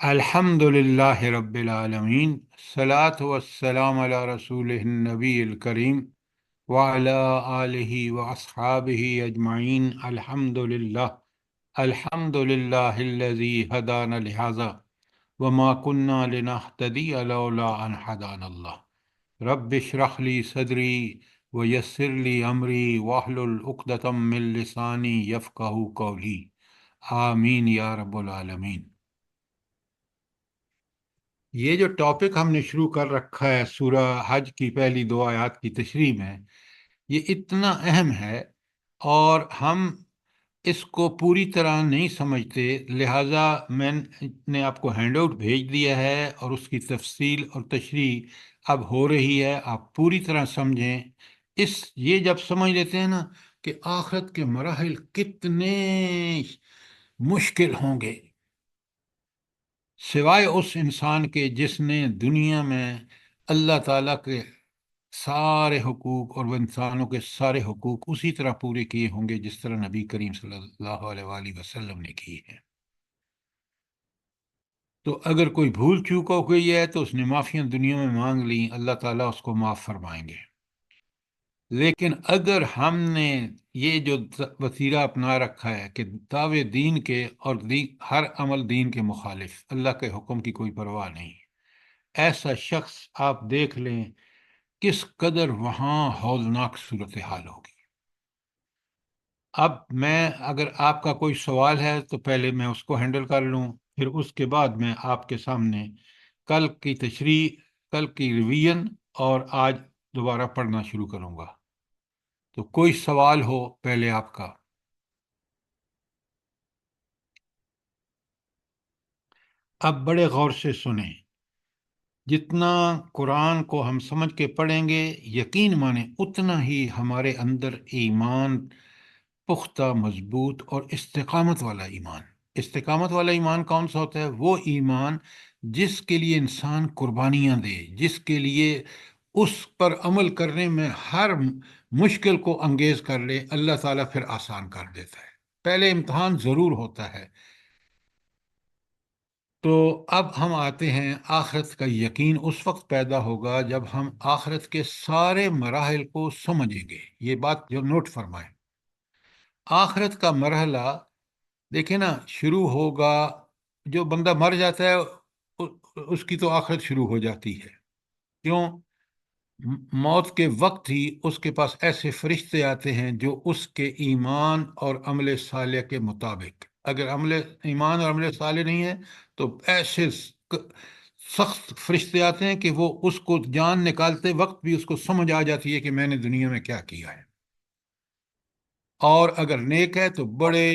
الحمد للہ رب العالمین، صلاۃ والسلام علی رسول النبی الکریم وعلی آلہ واصحابہ اجمعین۔ الحمد للہ الحمد للہ الذی ہدانا لہذا وما كنا لنہتدی لولا ان ہدانا اللہ۔ رب اشرح لی صدری ویسر لی امری واحلل عقدۃ من لسانی یفقہوا قولی، آمین یا رب العالمین۔ یہ جو ٹاپک ہم نے شروع کر رکھا ہے سورہ حج کی پہلی دو آیات کی تشریح میں، یہ اتنا اہم ہے اور ہم اس کو پوری طرح نہیں سمجھتے، لہٰذا میں نے آپ کو ہینڈ آؤٹ بھیج دیا ہے اور اس کی تفصیل اور تشریح اب ہو رہی ہے۔ آپ پوری طرح سمجھیں۔ یہ جب سمجھ لیتے ہیں نا کہ آخرت کے مراحل کتنے مشکل ہوں گے، سوائے اس انسان کے جس نے دنیا میں اللہ تعالیٰ کے سارے حقوق اور وہ انسانوں کے سارے حقوق اسی طرح پورے کیے ہوں گے جس طرح نبی کریم صلی اللہ علیہ وآلہ وسلم نے کیے ہیں۔ تو اگر کوئی بھول چوک ہو گئی ہے تو اس نے معافیاں دنیا میں مانگ لیں، اللہ تعالیٰ اس کو معاف فرمائیں گے۔ لیکن اگر ہم نے یہ جو وسیلہ اپنا رکھا ہے کہ دعوے دین کے اور ہر عمل دین کے مخالف، اللہ کے حکم کی کوئی پرواہ نہیں، ایسا شخص آپ دیکھ لیں کس قدر وہاں ہولناک صورتحال ہوگی۔ اب اگر آپ کا کوئی سوال ہے تو پہلے میں اس کو ہینڈل کر لوں، پھر اس کے بعد میں آپ کے سامنے کل کی تشریح، کل کی ریویژن اور آج دوبارہ پڑھنا شروع کروں گا۔ تو کوئی سوال ہو پہلے آپ کا؟ اب بڑے غور سے سنیں، جتنا قرآن کو ہم سمجھ کے پڑھیں گے، یقین مانیں اتنا ہی ہمارے اندر ایمان پختہ، مضبوط اور استقامت والا ایمان۔ استقامت والا ایمان کون سا ہوتا ہے؟ وہ ایمان جس کے لیے انسان قربانیاں دے، جس کے لیے اس پر عمل کرنے میں ہر مشکل کو انگیز کر لے، اللہ تعالیٰ پھر آسان کر دیتا ہے۔ پہلے امتحان ضرور ہوتا ہے۔ تو اب ہم آتے ہیں، آخرت کا یقین اس وقت پیدا ہوگا جب ہم آخرت کے سارے مراحل کو سمجھیں گے۔ یہ بات جو نوٹ فرمائیں، آخرت کا مرحلہ دیکھیں نا، شروع ہوگا جو بندہ مر جاتا ہے اس کی تو آخرت شروع ہو جاتی ہے۔ کیوں؟ موت کے وقت ہی اس کے پاس ایسے فرشتے آتے ہیں جو اس کے ایمان اور عمل صالح کے مطابق، اگر ایمان اور عمل صالح نہیں ہے تو ایسے سخت فرشتے آتے ہیں کہ وہ اس کو جان نکالتے وقت بھی اس کو سمجھ آ جاتی ہے کہ میں نے دنیا میں کیا کیا ہے۔ اور اگر نیک ہے تو بڑے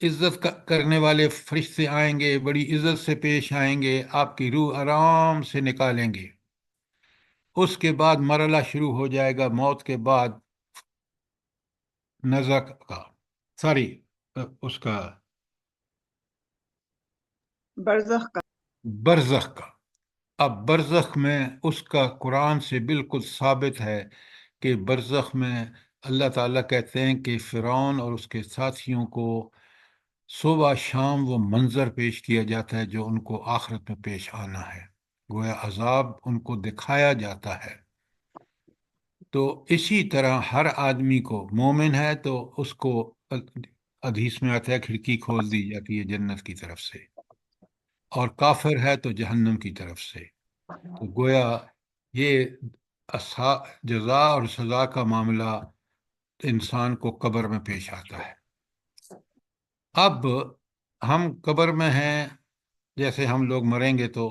عزت کرنے والے فرشتے آئیں گے، بڑی عزت سے پیش آئیں گے، آپ کی روح آرام سے نکالیں گے۔ اس کے بعد مرحلہ شروع ہو جائے گا موت کے بعد، نزع کا، سوری، اس کا برزخ کا۔ برزخ کا۔ اب برزخ میں اس کا قرآن سے بالکل ثابت ہے کہ برزخ میں اللہ تعالیٰ کہتے ہیں کہ فرعون اور اس کے ساتھیوں کو صبح شام وہ منظر پیش کیا جاتا ہے جو ان کو آخرت میں پیش آنا ہے، گویا عذاب ان کو دکھایا جاتا ہے۔ تو اسی طرح ہر آدمی کو، مومن ہے تو اس کو حدیث میں آتا ہے کھڑکی کھول دی جاتی ہے جنت کی طرف سے، اور کافر ہے تو جہنم کی طرف سے۔ تو گویا یہ جزا اور سزا کا معاملہ انسان کو قبر میں پیش آتا ہے۔ اب ہم قبر میں ہیں، جیسے ہم لوگ مریں گے تو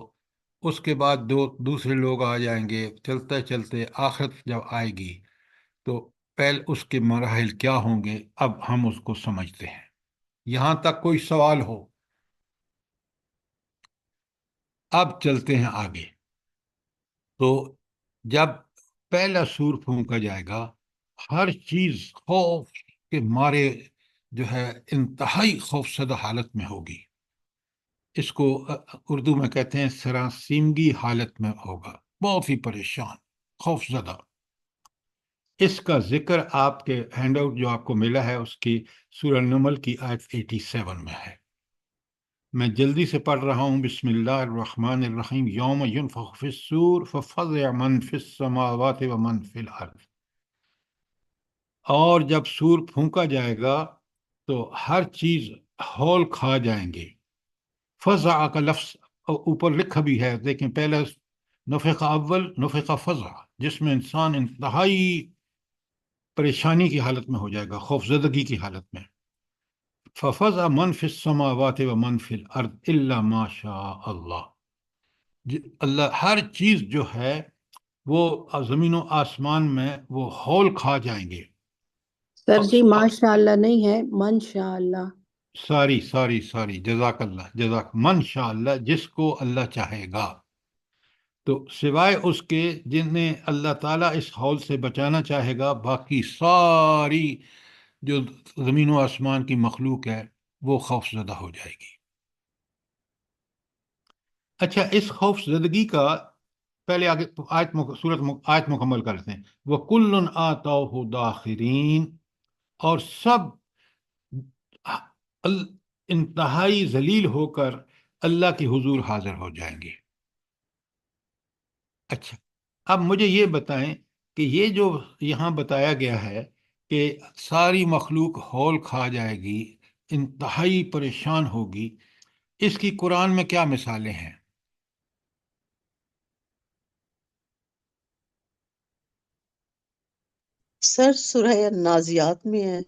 اس کے بعد دوسرے لوگ آ جائیں گے، چلتے چلتے آخرت جب آئے گی تو پہلے اس کے مراحل کیا ہوں گے، اب ہم اس کو سمجھتے ہیں۔ یہاں تک کوئی سوال ہو؟ اب چلتے ہیں آگے۔ تو جب پہلا سور پھونکا جائے گا، ہر چیز خوف کے مارے جو ہے انتہائی خوفزدہ حالت میں ہوگی۔ اس کو اردو میں کہتے ہیں سراسیمگی حالت میں ہوگا، بہت ہی پریشان، خوفزدہ۔ اس کا ذکر آپ کے ہینڈ آؤٹ جو آپ کو ملا ہے اس کی سورہ نمل کی آیت 87 میں ہے۔ میں جلدی سے پڑھ رہا ہوں، بسم اللہ الرحمن الرحیم، یوم ینفخ فی الصور ففزع من فی السماوات و من فی الارض۔ اور جب سور پھونکا جائے گا تو ہر چیز ہول کھا جائیں گے۔ فزع کا لفظ اوپر لکھا بھی ہے، لیکن پہلے نفخ اول نفخ فزع، جس میں انسان انتہائی پریشانی کی حالت میں ہو جائے گا، خوف زدگی کی حالت میں۔ ففزع من فی السماوات و من فی الارض الا ما شاء اللہ۔ اللہ ہر چیز جو ہے وہ زمین و آسمان میں وہ ہول کھا جائیں گے۔ سر جی ماشاء اللہ نہیں ہے، من شاء اللہ۔ ساری جزاک اللہ، جزاک من شاء اللہ، جس کو اللہ چاہے گا۔ تو سوائے اس کے جنہیں اللہ تعالیٰ اس ہول سے بچانا چاہے گا، باقی ساری جو زمین و آسمان کی مخلوق ہے وہ خوف زدہ ہو جائے گی۔ اچھا، اس خوف زدگی کا پہلے آگے آیت مکمل کرتے ہیں۔ وَكُلٌّ آتَوْهُ دَاخِرِينَ، اور سب انتہائی ذلیل ہو کر اللہ کے حضور حاضر ہو جائیں گے۔ اچھا، اب مجھے یہ بتائیں کہ یہ جو یہاں بتایا گیا ہے کہ ساری مخلوق ہول کھا جائے گی، انتہائی پریشان ہوگی، اس کی قرآن میں کیا مثالیں ہیں؟ سر سورہ نازیات میں ہے،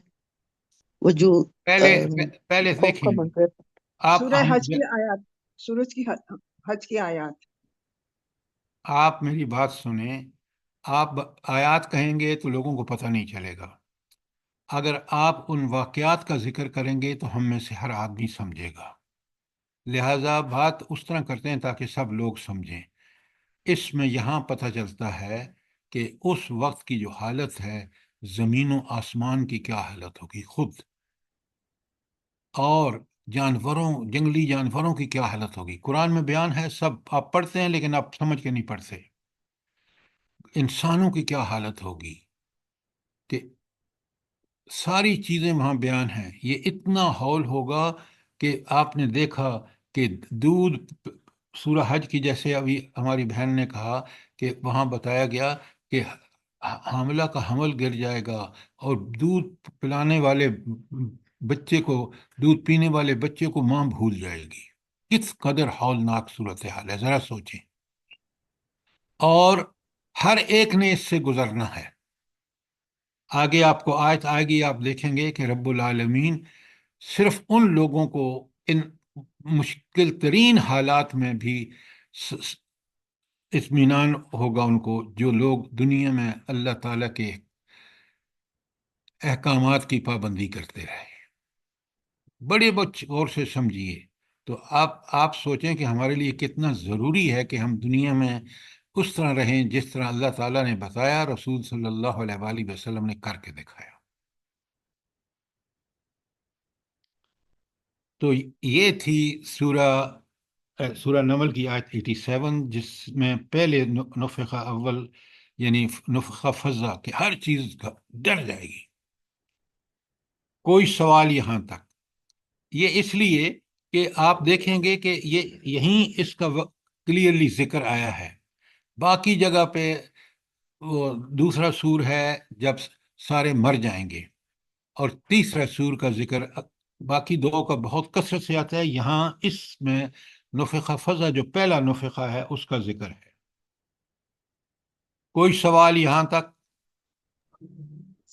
وہ جو پہلے خوف کا دیکھیں منظر۔ آپ سورہ حج کی آیات، سورج کی حج کی آیات۔ آپ میری بات سنیں، آپ آیات کہیں گے تو لوگوں کو پتہ نہیں چلے گا۔ اگر آپ ان واقعات کا ذکر کریں گے تو ہم میں سے ہر آدمی سمجھے گا، لہٰذا بات اس طرح کرتے ہیں تاکہ سب لوگ سمجھیں۔ اس میں یہاں پتہ چلتا ہے کہ اس وقت کی جو حالت ہے، زمین و آسمان کی کیا حالت ہوگی خود، اور جانوروں، جنگلی جانوروں کی کیا حالت ہوگی۔ قرآن میں بیان ہے، سب آپ پڑھتے ہیں لیکن آپ سمجھ کے نہیں پڑھتے۔ انسانوں کی کیا حالت ہوگی، کہ ساری چیزیں وہاں بیان ہیں۔ یہ اتنا ہول ہوگا کہ آپ نے دیکھا کہ دودھ، سورہ حج کی جیسے ابھی ہماری بہن نے کہا کہ وہاں بتایا گیا کہ حاملہ کا حمل گر جائے گا، اور دودھ پلانے والے بچے کو، دودھ پینے والے بچے کو ماں بھول جائے گی۔ کس قدر ہولناک صورتحال ہے، ذرا سوچیں۔ اور ہر ایک نے اس سے گزرنا ہے۔ آگے آپ کو آیت آئے گی، آپ دیکھیں گے کہ رب العالمین صرف ان لوگوں کو ان مشکل ترین حالات میں بھی اطمینان ہوگا ان کو، جو لوگ دنیا میں اللہ تعالیٰ کے احکامات کی پابندی کرتے رہے۔ بڑے غور سے سمجھیے۔ تو آپ سوچیں کہ ہمارے لیے کتنا ضروری ہے کہ ہم دنیا میں اس طرح رہیں جس طرح اللہ تعالیٰ نے بتایا، رسول صلی اللہ علیہ وآلہ وسلم نے کر کے دکھایا۔ تو یہ تھی سورہ نمل کی آیت 87، جس میں پہلے نفخہ اول یعنی نفخہ فزع کہ ہر چیز کا ڈر جائے گی۔ کوئی سوال یہاں تک، یہ اس لیے کہ آپ دیکھیں گے کہ یہیں اس کا کلیئرلی ذکر آیا ہے۔ باقی جگہ پہ وہ دوسرا سور ہے جب سارے مر جائیں گے، اور تیسرا سور کا ذکر باقی دو کا بہت کثرت سے آتا ہے، یہاں اس میں نفخہ فزع جو پہلا نفخہ ہے اس کا ذکر ہے۔ کوئی سوال یہاں تک؟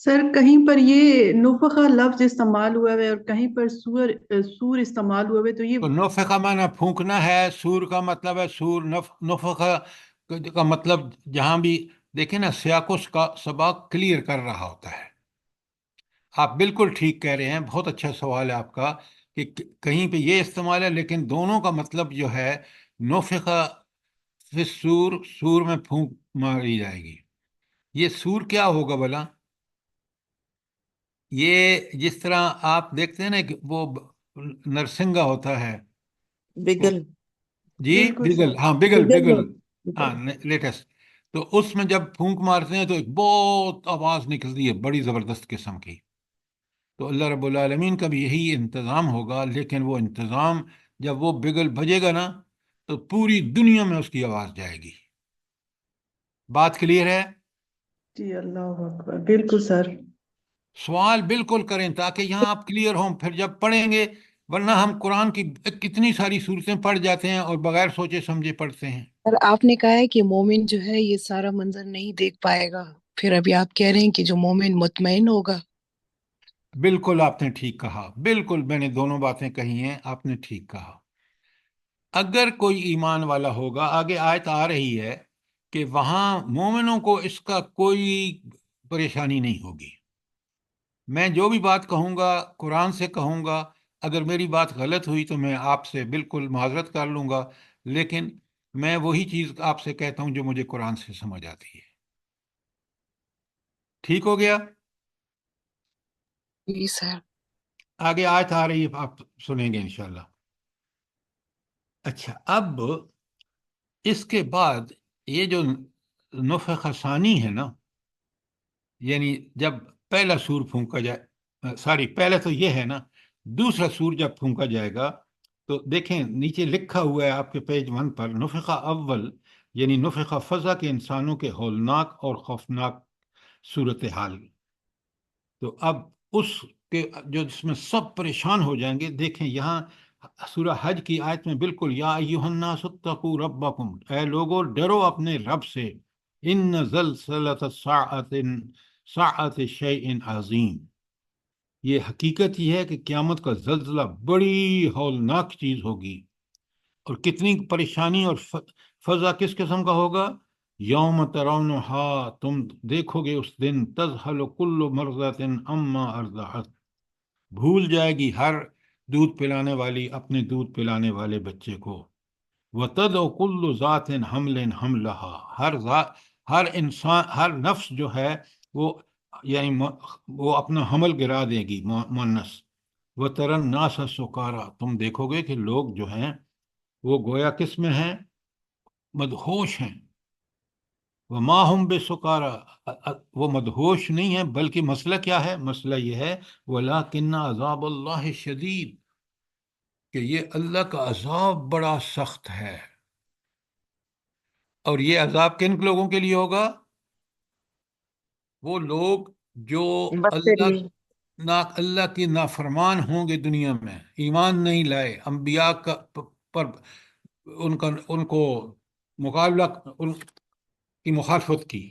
سر کہیں پر یہ نفخہ لفظ استعمال ہوا ہے اور کہیں پر سور استعمال ہوا ہے، تو یہ تو نفخہ معنی پھونکنا ہے، سور کا مطلب ہے سور، نفخہ کا مطلب جہاں بھی دیکھیں نا، سیاق و سباق کلیئر کر رہا ہوتا ہے۔ آپ بالکل ٹھیک کہہ رہے ہیں، بہت اچھا سوال ہے آپ کا کہ کہیں پہ یہ استعمال ہے، لیکن دونوں کا مطلب جو ہے نفخہ فی الصور، سور میں پھونک ماری جائے گی۔ یہ سور کیا ہوگا بھلا؟ یہ جس طرح آپ دیکھتے ہیں نا کہ وہ نرسنگا ہوتا ہے، بگل، جی بالکل بگل، ہاں بگل بگل بگل، ہے، ہاں بگل۔ لیٹسٹ۔ تو اس میں جب پھونک مارتے ہیں تو ایک بہت آواز نکلتی ہے بڑی زبردست قسم کی۔ تو اللہ رب العالمین کا بھی یہی انتظام ہوگا، لیکن وہ انتظام جب وہ بگل بجے گا نا تو پوری دنیا میں اس کی آواز جائے گی. بات کلیئر ہے؟ جی اللہ اکبر، بالکل سر. سوال بالکل کریں تاکہ یہاں آپ کلیئر ہوں پھر جب پڑھیں گے، ورنہ ہم قرآن کی کتنی ساری صورتیں پڑھ جاتے ہیں اور بغیر سوچے سمجھے پڑھتے ہیں. اور آپ نے کہا ہے کہ مومن جو ہے یہ سارا منظر نہیں دیکھ پائے گا، پھر ابھی آپ کہہ رہے ہیں کہ جو مومن مطمئن ہوگا. بالکل آپ نے ٹھیک کہا، بالکل میں نے دونوں باتیں کہی ہیں، آپ نے ٹھیک کہا. اگر کوئی ایمان والا ہوگا، آگے آیت آ رہی ہے کہ وہاں مومنوں کو اس کا کوئی پریشانی نہیں ہوگی. میں جو بھی بات کہوں گا قرآن سے کہوں گا، اگر میری بات غلط ہوئی تو میں آپ سے بالکل معذرت کر لوں گا، لیکن میں وہی چیز آپ سے کہتا ہوں جو مجھے قرآن سے سمجھ آتی ہے. ٹھیک ہو گیا؟ جی سر. آگے آیت آ رہی ہے، آپ سنیں گے انشاءاللہ. اچھا، اب اس کے بعد یہ جو نفخ ثانی ہے نا، یعنی جب پہلا سور پھونکا جائے، سوری پہلے تو یہ ہے نا، دوسرا سور جب پھونکا جائے گا تو دیکھیں نیچے لکھا ہوا ہے آپ کے پیج 1 پر، نفخ اول یعنی نفخ فزع کے انسانوں کے ہولناک اور خوفناک صورتحال. تو اب اس کے جو جس میں سب پریشان ہو جائیں گے، دیکھیں یہاں سورہ حج کی آیت میں بالکل، یا ایھا الناس اتقوا ربکم، اے لوگو ڈرو اپنے رب سے، ان زلزلۃ ساعۃ شیء عظیم، یہ حقیقت یہ ہے کہ قیامت کا زلزلہ بڑی ہولناک چیز ہوگی. اور کتنی پریشانی اور فضا کس قسم کا ہوگا؟ یوم ترونھا، تم دیکھو گے اس دن، تذہل کل مرضعۃ عما ارضعت، بھول جائے گی ہر دودھ پلانے والی اپنے دودھ پلانے والے بچے کو. وتضع کل ذات حمل حملها، ہر انسان، ہر نفس جو ہے وہ یعنی وہ اپنا حمل گرا دے گی، مؤنث. وتری الناس سکارا، تم دیکھو گے کہ لوگ جو ہیں وہ گویا کس میں ہیں؟ مدہوش ہیں. وما ہم بسکارا، وہ مدہوش نہیں ہیں، بلکہ مسئلہ کیا ہے؟ مسئلہ یہ ہے ولکن عذاب اللہ شدید، کہ یہ اللہ کا عذاب بڑا سخت ہے. اور یہ عذاب کن لوگوں کے لیے ہوگا؟ وہ لوگ جو اللہ کی نافرمان ہوں گے، دنیا میں ایمان نہیں لائے، انبیاء کا پر ان کو مقابلہ، ان کی مخالفت کی.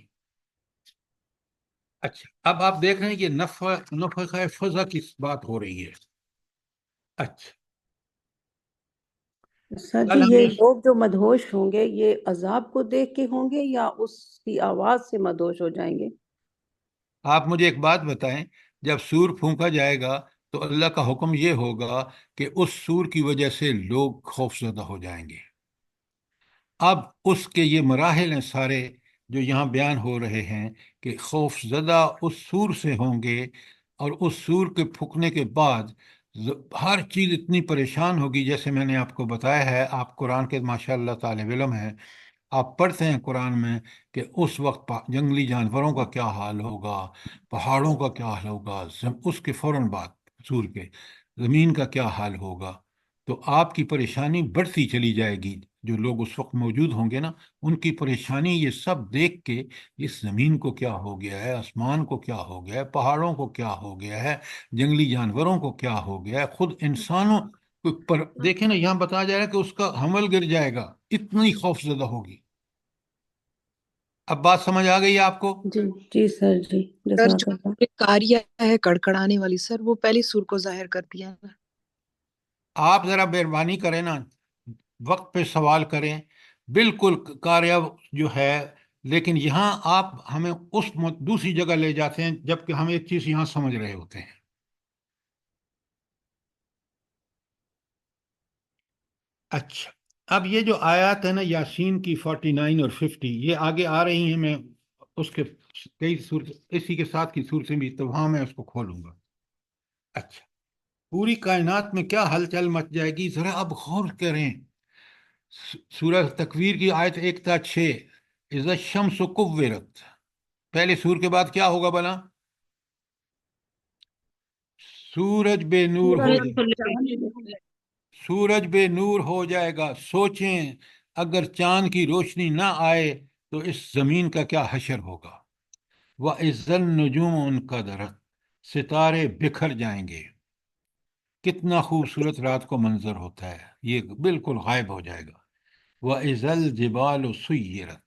اچھا، اب آپ دیکھ رہے ہیں کہ نفخ فزع کی بات ہو رہی ہے. اچھا، سر جی، کل ہم یہ نے لوگ جو مدہوش ہوں گے یہ عذاب کو دیکھ کے ہوں گے یا اس کی آواز سے مدہوش ہو جائیں گے؟ آپ مجھے ایک بات بتائیں، جب سور پھونکا جائے گا تو اللہ کا حکم یہ ہوگا کہ اس سور کی وجہ سے لوگ خوف زدہ ہو جائیں گے. اب اس کے یہ مراحل ہیں سارے جو یہاں بیان ہو رہے ہیں کہ خوف زدہ اس سور سے ہوں گے، اور اس سور کے پھونکنے کے بعد ہر چیز اتنی پریشان ہوگی. جیسے میں نے آپ کو بتایا ہے، آپ قرآن کے ماشاء اللہ طالب علم ہیں، آپ پڑھتے ہیں قرآن میں کہ اس وقت جنگلی جانوروں کا کیا حال ہوگا، پہاڑوں کا کیا حال ہوگا، اس کے فوراً بعد سور کے زمین کا کیا حال ہوگا. تو آپ کی پریشانی بڑھتی چلی جائے گی. جو لوگ اس وقت موجود ہوں گے نا، ان کی پریشانی یہ سب دیکھ کے، اس زمین کو کیا ہو گیا ہے، آسمان کو کیا ہو گیا ہے، پہاڑوں کو کیا ہو گیا ہے، جنگلی جانوروں کو کیا ہو گیا ہے، خود انسانوں پر دیکھیں نا، یہاں بتایا جا رہا ہے کہ اس کا حمل گر جائے گا، اتنی خوف زدہ ہوگی. اب بات سمجھ آ گئی آپ کو؟ جی جی سر جی، سر جزاک جو اللہ. کاریہ ہے کڑکڑانے والی، سر وہ پہلی سور کو ظاہر کر دیا نا. آپ ذرا مہربانی کریں نا، وقت پہ سوال کریں. بالکل کاریہ جو ہے، لیکن یہاں آپ ہمیں اس دوسری جگہ لے جاتے ہیں جبکہ ہم ایک چیز یہاں سمجھ رہے ہوتے ہیں. اچھا، اب یہ جو آیات ہے نا یاسین کی 49 اور 50، یہ آگے آ رہی ہیں. میں اس کے کئی صورت اسی کے ساتھ کی صورتیں بھی، تو وہاں میں اس کو کھولوں گا. اچھا، پوری کائنات میں کیا ہلچل مچ جائے گی، ذرا اب غور کریں. سورہ تکویر کی آیت 1 تا 6، اذا الشمس کورت، پہلے سور کے بعد کیا ہوگا بلا؟ سورج بے نور ہو جائے، سورج بے نور ہو جائے گا. سوچیں اگر چاند کی روشنی نہ آئے تو اس زمین کا کیا حشر ہوگا. وَإِذَا النُّجُومُ انْقَدَرَتْ، ستارے بکھر جائیں گے. کتنا خوبصورت رات کو منظر ہوتا ہے، یہ بالکل غائب ہو جائے گا. وَإِذَا الْجِبَالُ سُيِّرَتْ.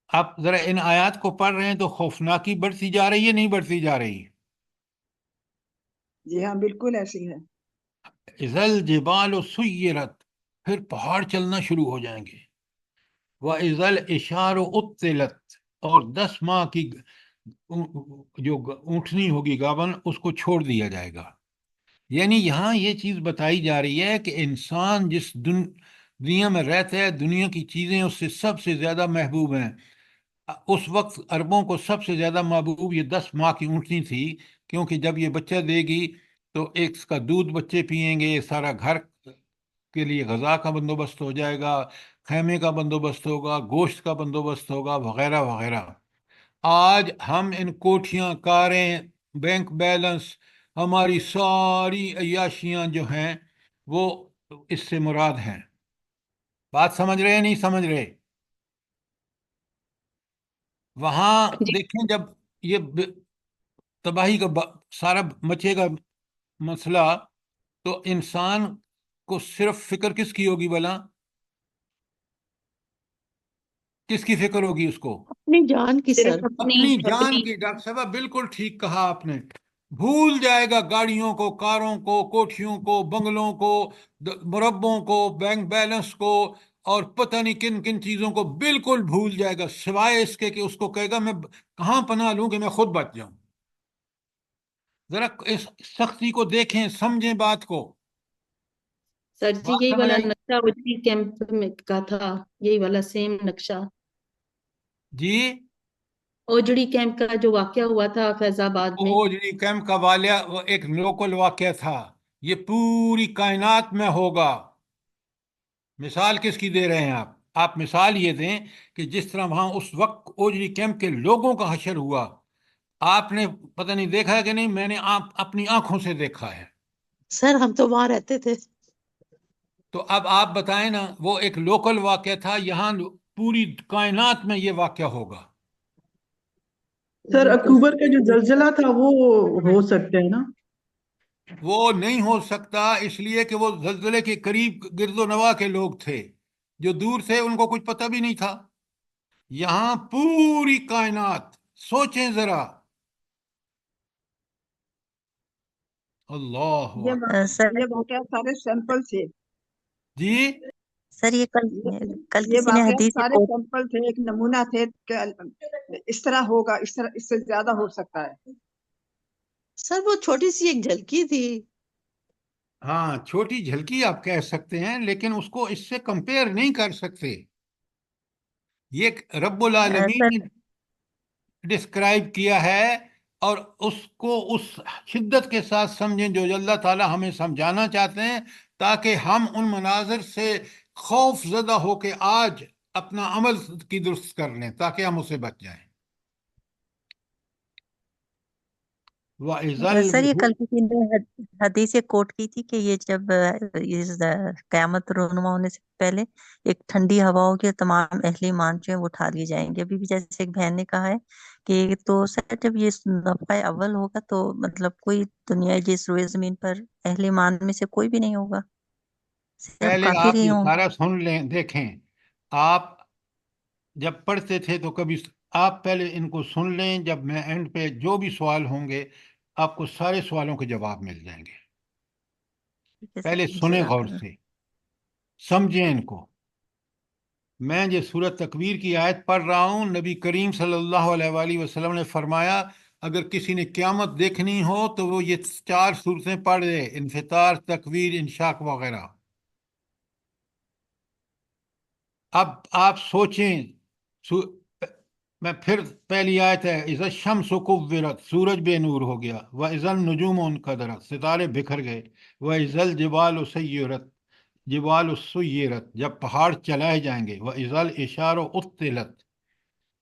آپ ذرا ان آیات کو پڑھ رہے ہیں تو خوفناکی بڑھتی جا رہی ہے نہیں بڑھتی جا رہی؟ جی ہاں بالکل ایسی ہے. اذا الجبال سیرت، پھر پہاڑ چلنا شروع ہو جائیں گے. وَإِذَا الْعِشَارُ عُطِّلَتْ، اور 10 ماہ کی جو اونٹنی ہوگی گابن، اس کو چھوڑ دیا جائے گا. یعنی یہاں یہ چیز بتائی جا رہی ہے کہ انسان جس دنیا میں رہتا ہے، دنیا کی چیزیں اس سے سب سے زیادہ محبوب ہیں. اس وقت عربوں کو سب سے زیادہ محبوب یہ 10 ماہ کی اونٹنی تھی، کیونکہ جب یہ بچہ دے گی تو ایک اس کا دودھ بچے پئیں گے، سارا گھر کے لیے غذا کا بندوبست ہو جائے گا، خیمے کا بندوبست ہوگا، گوشت کا بندوبست ہوگا، وغیرہ وغیرہ. آج ہم ان کوٹھیاں، کاریں، بینک بیلنس، ہماری ساری عیاشیاں جو ہیں وہ اس سے مراد ہیں. بات سمجھ رہے ہیں نہیں سمجھ رہے؟ وہاں جی دیکھیں جب یہ تباہی کا سارا مچے گا مسئلہ، تو انسان کو صرف فکر کس کی ہوگی بھلا؟ کس کی فکر ہوگی اس کو؟ اپنی جان کی سر. صرف اپنی جان کی. ڈاکٹر صاحب بالکل ٹھیک کہا آپ نے. بھول جائے گا گاڑیوں کو، کاروں کو، کوٹھیوں کو، بنگلوں کو، مربوں کو، بینک بیلنس کو، اور پتہ نہیں کن کن چیزوں کو بالکل بھول جائے گا، سوائے اس کے کہ اس کو کہے گا میں کہاں پناہ لوں کہ میں خود بچ جاؤں. ذرا اس سختی کو دیکھیں، سمجھیں بات کو. سر جی بات یہی سمجھ والا آئی؟ نقشہ اجڑی کیمپ میں کا تھا، یہی والا سیم نقشہ جی. اوجڑی کیمپ کا جو واقعہ ہوا تھا فیض آباد میں. اوجڑی کیمپ کا واقعہ وہ ایک لوکل واقعہ تھا، یہ پوری کائنات میں ہوگا. مثال کس کی دے رہے ہیں آپ؟ آپ مثال یہ دیں کہ جس طرح وہاں اس وقت اوجڑی کیمپ کے لوگوں کا حشر ہوا، آپ نے پتہ نہیں دیکھا ہے کہ نہیں، میں نے اپنی آنکھوں سے دیکھا ہے. سر ہم تو وہاں رہتے تھے. تو اب آپ بتائیں نا، وہ ایک لوکل واقعہ تھا، یہاں پوری کائنات میں یہ واقعہ ہوگا. سر اکتوبر کا جو زلزلہ تھا وہ ہو سکتے ہیں نا؟ وہ نہیں ہو سکتا، اس لیے کہ وہ زلزلے کے قریب گرد و نواح کے لوگ تھے، جو دور تھے ان کو کچھ پتہ بھی نہیں تھا. یہاں پوری کائنات، سوچیں ذرا. اللہ اکبر. سر یہ واقعہ سارے سیمپل تھے. جی. سر یہ کل یہ کسی نے واقعات حدیث سارے سیمپل تھے، ایک نمونہ تھے کہ اس طرح ہوگا، اس طرح، اس سے زیادہ ہو سکتا ہے. سر وہ چھوٹی سی ایک جھلکی تھی. ہاں چھوٹی جھلکی آپ کہہ سکتے ہیں، لیکن اس کو اس سے کمپیئر نہیں کر سکتے. یہ رب العالمین سر نے ڈسکرائب کیا ہے، اور اس کو اس شدت کے ساتھ سمجھیں جو اللہ تعالی ہمیں سمجھانا چاہتے ہیں، تاکہ ہم ان مناظر سے خوف زدہ ہو کے آج اپنا عمل کی درست کر لیں، تاکہ ہم اسے بچ جائیں. وَإِذَا سر یہ کل کسی نے حدیث کوٹ کی تھی کہ یہ جب قیامت رونما ہونے سے پہلے ایک ٹھنڈی ہوا ہوگی، تمام اہل ایمان جو ہے وہ اٹھا لیے جائیں گے. ابھی بھی جیسے ایک بہن نے کہا ہے کہ تو سر جب یہ نفع اول ہوگا تو مطلب کوئی دنیا جس روئے زمین پر اہل ایمان میں سے کوئی بھی نہیں ہوگا، صرف پہلے کافر آپ ہی یہ ہوں گے. سارا سن لیں. دیکھیں، آپ جب پڑھتے تھے تو کبھی آپ پہلے ان کو سن لیں، جب میں اینڈ پہ جو بھی سوال ہوں گے آپ کو سارے سوالوں کے جواب مل جائیں گے. ٹھیک ہے پہلے سر، سنیں جزاک غور اللہ. سے، سمجھیں ان کو. میں یہ سورۃ تکویر کی آیت پڑھ رہا ہوں. نبی کریم صلی اللہ علیہ وآلہ وسلم نے فرمایا اگر کسی نے قیامت دیکھنی ہو تو وہ یہ 4 صورتیں پڑھ لے: انفطار، تکویر، انشاق وغیرہ. اب آپ سوچیں، میں پھر پہلی آیت ہے، اذا الشمس کورت، سورج بے نور ہو گیا. واذا النجوم انکدرت، ستارے بکھر گئے. واذا الجبال سیرت، جبال سیرت، جب پہاڑ چلائے جائیں گے. واذا العشار عطلت،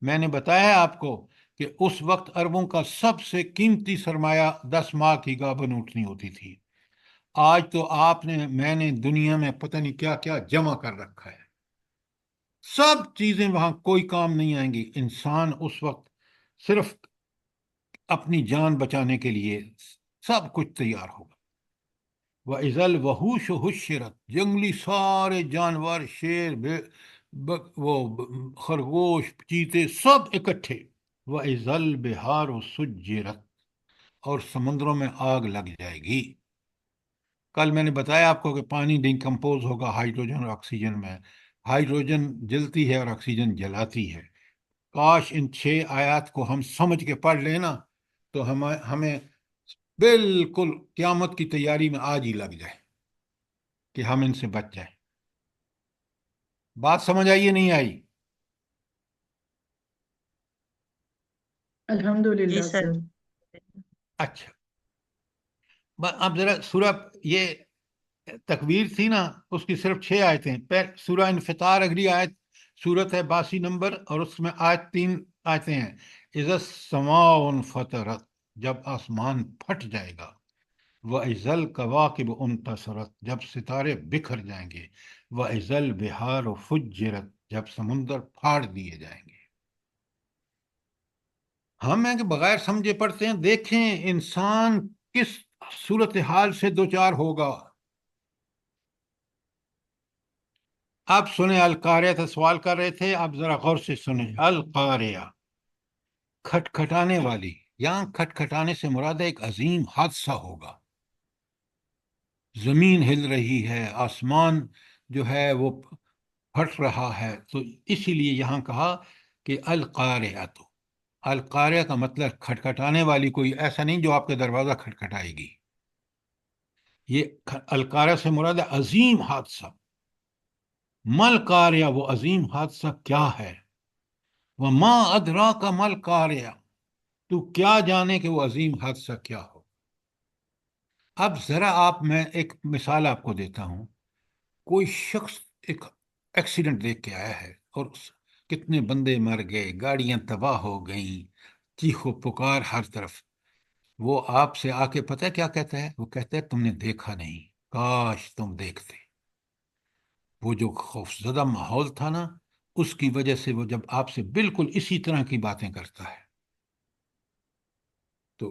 میں نے بتایا آپ کو کہ اس وقت عربوں کا سب سے قیمتی سرمایہ 10 ماہ کی گابن اونٹنی ہوتی تھی. آج تو میں نے دنیا میں پتہ نہیں کیا کیا جمع کر رکھا ہے، سب چیزیں وہاں کوئی کام نہیں آئیں گی. انسان اس وقت صرف اپنی جان بچانے کے لیے سب کچھ تیار ہوگا. وَإِذَا الْوَحُوشُ حُشِّرَتْ، جنگلی سارے جانور، شیر، وہ خرگوش، چیتے، سب اکٹھے. وَإِذَا الْبِحَارُ سُجِّرَتْ، اور سمندروں میں آگ لگ جائے گی. کل میں نے بتایا آپ کو کہ پانی ڈیکمپوز ہوگا ہائیڈروجن اور آکسیجن میں. ہائیڈروجن جلتی ہے اور آکسیجن جلاتی ہے. کاش ان 6 آیات کو ہم سمجھ کے پڑھ لیں نا، تو ہمیں بالکل قیامت کی تیاری میں آج ہی لگ جائے کہ ہم ان سے بچ جائیں. بات سمجھ آئی یا نہیں آئی؟ جی الحمدللہ سر. سر. اچھا، اب ذرا سورہ یہ تکویر تھی نا، اس کی صرف 6 آیتیں. سورہ انفطار اگلی آیت، سورت ہے 82 نمبر، اور اس میں 3 آیتیں ہیں. اذا السماء انفطرت، جب آسمان پھٹ جائے گا. وَإِذَا الْكَوَاكِبُ انتثرت، جب ستارے بکھر جائیں گے. وَإِذَا الْبِحَارُ فُجِّرَتْ، جب سمندر پھاڑ دیے جائیں گے. ہم ہیں کہ بغیر سمجھے پڑھتے ہیں. دیکھیں انسان کس صورتحال سے دوچار ہوگا. آپ سنیں، القاریہ سے سوال کر رہے تھے، آپ ذرا غور سے سنیں. القاریہ، کھٹکھٹانے والی. یہاں کھٹکھٹانے سے مراد ایک عظیم حادثہ ہوگا. زمین ہل رہی ہے، آسمان جو ہے وہ پھٹ رہا ہے. تو اسی لیے یہاں کہا کہ القاریہ. تو القاریہ کا مطلب کھٹکھٹانے والی، کوئی ایسا نہیں جو آپ کا دروازہ کھٹکھٹائے گی. یہ القاریہ سے مراد ہے عظیم حادثہ. مل قاریہ، وہ عظیم حادثہ کیا ہے؟ وما ادراک مل قاریہ، تو کیا جانے کہ وہ عظیم حادثہ کیا ہو. اب ذرا میں ایک مثال آپ کو دیتا ہوں. کوئی شخص ایک ایکسیڈنٹ دیکھ کے آیا ہے، اور کتنے بندے مر گئے، گاڑیاں تباہ ہو گئیں، چیخ و پکار ہر طرف. وہ آپ سے آ کے پتہ کیا کہتا ہے؟ وہ کہتا ہے تم نے دیکھا نہیں، کاش تم دیکھتے. وہ جو خوفزدہ ماحول تھا نا، اس کی وجہ سے وہ جب آپ سے بالکل اسی طرح کی باتیں کرتا ہے تو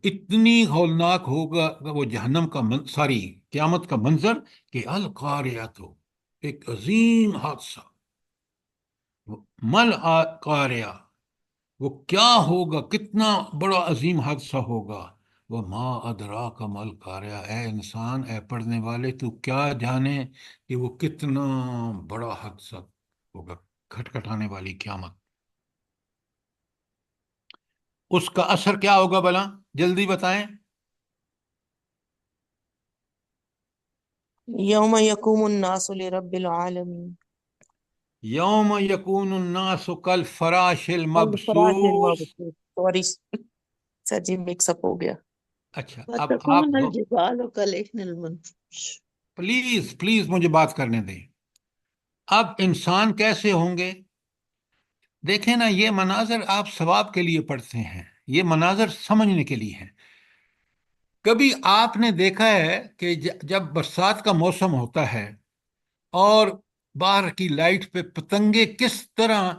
اتنی ہولناک ہوگا وہ جہنم کا ساری قیامت کا منظر کہ القاریہ، تو ایک عظیم حادثہ. مل قاریہ، وہ کیا ہوگا، کتنا بڑا عظیم حادثہ ہوگا. وہ ما ادراک مل قاریہ، اے انسان، اے پڑھنے والے، تو کیا جانے کہ وہ کتنا بڑا حادثہ ہوگا، کھٹکھٹانے والی قیامت. اس کا اثر کیا ہوگا بھلا، جلدی بتائیں. یوم یقوم الناس لرب العالمین. یوم یکون الناس کالفراش الفراش المبثوث. المبثوث، سوری سر جی، مکس اپ ہو گیا. اچھا، اب آپ وتكون الجبال كالعهن المنفوش. پلیز پلیز مجھے بات کرنے دیں. اب انسان کیسے ہوں گے؟ دیکھیں نا، یہ مناظر آپ ثواب کے لیے پڑھتے ہیں، یہ مناظر سمجھنے کے لیے ہیں. کبھی آپ نے دیکھا ہے کہ جب برسات کا موسم ہوتا ہے اور باہر کی لائٹ پہ پتنگے کس طرح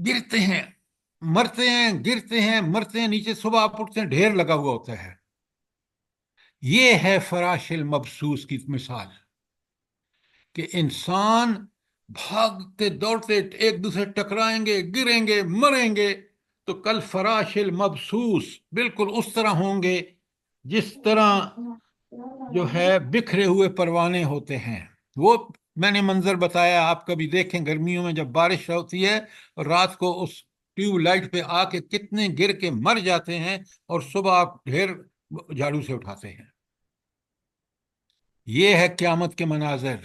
گرتے ہیں، مرتے ہیں، گرتے ہیں، مرتے ہیں، نیچے صبح آپ اٹھتے ہیں ڈھیر لگا ہوا ہوتا ہے. یہ ہے فراش المبثوث کی مثال، کہ انسان بھاگتے دوڑتے ایک دوسرے ٹکرائیں گے، گریں گے، مریں گے. تو کل فراش المبثوث، بالکل اس طرح ہوں گے جس طرح جو ہے بکھرے ہوئے پروانے ہوتے ہیں. وہ میں نے منظر بتایا، آپ کبھی دیکھیں گرمیوں میں جب بارش ہوتی ہے اور رات کو اس ٹیوب لائٹ پہ آ کے کتنے گر کے مر جاتے ہیں، اور صبح آپ ڈھیر جھاڑو سے اٹھاتے ہیں. یہ ہے قیامت کے مناظر.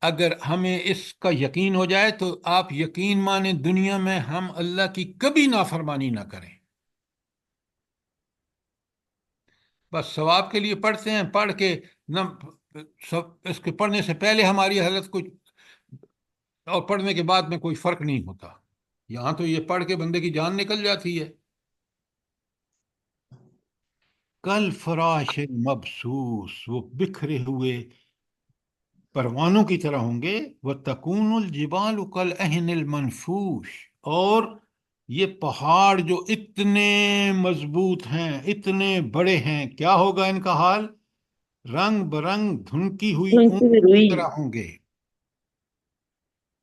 اگر ہمیں اس کا یقین ہو جائے تو آپ یقین مانیں دنیا میں ہم اللہ کی کبھی نافرمانی نہ کریں. بس ثواب کے لیے پڑھتے ہیں، پڑھ کے نہ اس کے پڑھنے سے پہلے ہماری حالت کچھ اور پڑھنے کے بعد میں کوئی فرق نہیں ہوتا. یہاں تو یہ پڑھ کے بندے کی جان نکل جاتی ہے. کل فراش مبسوس، وہ بکھرے ہوئے پروانوں کی طرح ہوں گے، وَتَكُونُ الْجِبَالُ كَالْعِهْنِ الْمَنْفُوشِ، اور یہ پہاڑ جو اتنے مضبوط ہیں، اتنے بڑے ہیں، کیا ہوگا ان کا حال؟ رنگ برنگ دھنکی ہوئی اون کی طرح ہوں گے۔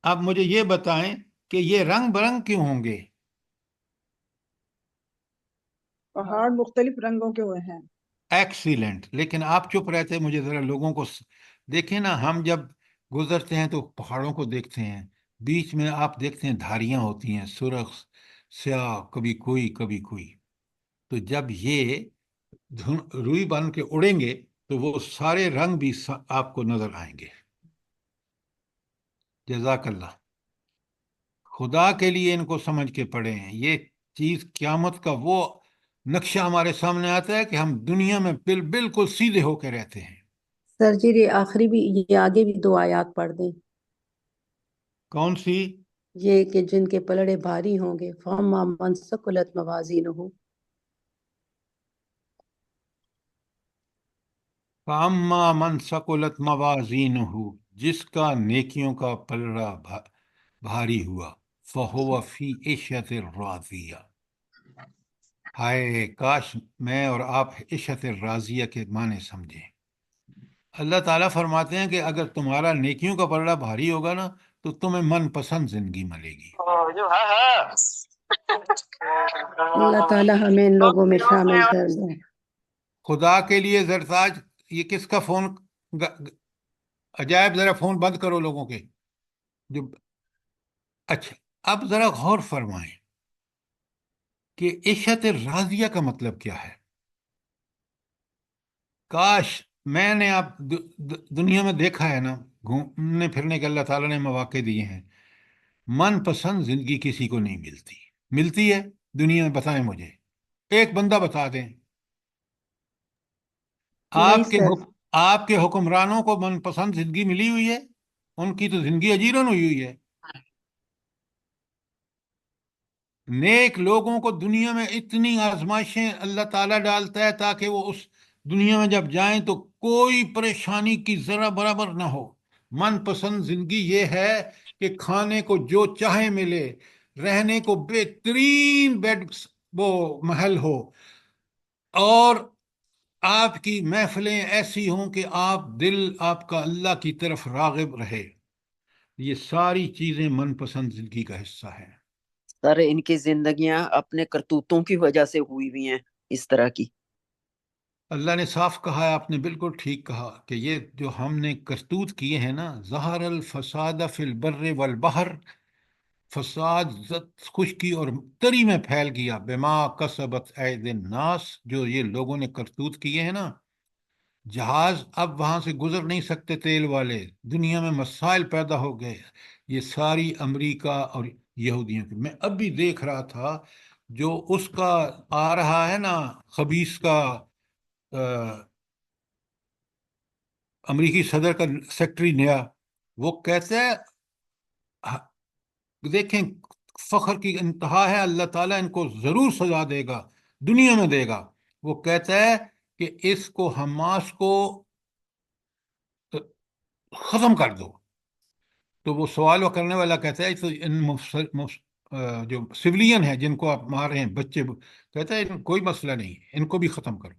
اب مجھے یہ بتائیں کہ یہ رنگ برنگ کیوں ہوں گے؟ پہاڑ مختلف رنگوں کے ہوئے ہیں۔ ایکسیلنٹ، لیکن آپ چپ رہتے، مجھے ذرا لوگوں کو دیکھیں نا، ہم جب گزرتے ہیں تو پہاڑوں کو دیکھتے ہیں، بیچ میں آپ دیکھتے ہیں دھاریاں ہوتی ہیں، سرخ سیاہ، کبھی کوئی، تو جب یہ روئی بن کے اڑیں گے تو وہ سارے رنگ بھی آپ کو نظر آئیں گے۔ جزاک اللہ، خدا کے لیے ان کو سمجھ کے پڑھے ہیں۔ یہ چیز قیامت کا وہ نقشہ ہمارے سامنے آتا ہے کہ ہم دنیا میں بالکل سیدھے ہو کے رہتے ہیں۔ سر جی یہ آخری بھی، یہ آگے بھی 2 آیات پڑھ دیں۔ کون سی؟ یہ کہ جن کے پلڑے بھاری ہوں گے، فَأَمَّا مَنْ ثَقُلَتْ مَوَازِينُهُ، فَأَمَّا مَنْ ثَقُلَتْ مَوَازِينُهُ، جس کا نیکیوں کا پلڑا بھاری ہوا، فَهُوَ فِي عِيشَةٍ رَاضِيَةٍ، ہائے کاش میں اور آپ عشت راضیہ کے معنی سمجھیں۔ اللہ تعالیٰ فرماتے ہیں کہ اگر تمہارا نیکیوں کا پلڑا بھاری ہوگا نا تو تمہیں من پسند زندگی ملے گی۔ اللہ تعالیٰ ہمیں ان لوگوں میں شامل کر دیں۔ خدا کے لیے زرتاج، یہ کس کا فون؟ عجائب، ذرا فون بند کرو لوگوں کے جو۔ اچھا، اب ذرا غور فرمائیں کہ عشت راضیہ کا مطلب کیا ہے؟ کاش میں نے آپ دنیا میں دیکھا ہے نا، گھومنے پھرنے کے اللہ تعالیٰ نے مواقع دیے ہیں، من پسند زندگی کسی کو نہیں ملتی ہے دنیا میں؟ بتائیں مجھے، ایک بندہ بتا دیں۔ نہیں سر، آپ کے حکمرانوں کو من پسند زندگی ملی ہوئی ہے؟ ان کی تو زندگی اجیرن ہوئی ہے۔ نیک لوگوں کو دنیا میں اتنی آزمائشیں اللہ تعالیٰ ڈالتا ہے تاکہ وہ اس دنیا میں جب جائیں تو کوئی پریشانی کی ذرا برابر نہ ہو۔ من پسند زندگی یہ ہے کہ کھانے کو جو چاہے ملے، رہنے کو بہترین بیڈ وہ محل ہو، اور آپ کی محفلیں ایسی ہوں کہ دل آپ کا اللہ کی طرف راغب رہے۔ یہ ساری چیزیں من پسند زندگی کا حصہ ہیں۔ سر ان کی زندگیاں اپنے کرتوتوں کی وجہ سے ہوئی ہیں اس طرح کی۔ اللہ نے صاف کہا ہے، آپ نے بالکل ٹھیک کہا کہ یہ جو ہم نے کرتوت کیے ہیں نا، ظہر الفساد فی البر والبحر، فساد خشکی اور تری میں پھیل گیا، بما کسبت اید الناس، جو یہ لوگوں نے کرتوت کیے ہیں نا۔ جہاز اب وہاں سے گزر نہیں سکتے تیل والے، دنیا میں مسائل پیدا ہو گئے، یہ ساری امریکہ اور یہودیوں کی۔ میں اب بھی دیکھ رہا تھا جو اس کا آ رہا ہے نا، خبیث کا امریکی صدر کا سیکٹری نیا، وہ کہتا ہے، دیکھیں فخر کی انتہا ہے، اللہ تعالیٰ ان کو ضرور سزا دے گا، دنیا میں دے گا۔ وہ کہتا ہے کہ اس کو، حماس کو ختم کر دو۔ تو وہ سوال کرنے والا کہتا ہے تو ان جو سویلین ہیں جن کو آپ مار رہے ہیں، بچے، کہتا ہے کوئی مسئلہ نہیں، ان کو بھی ختم کرو۔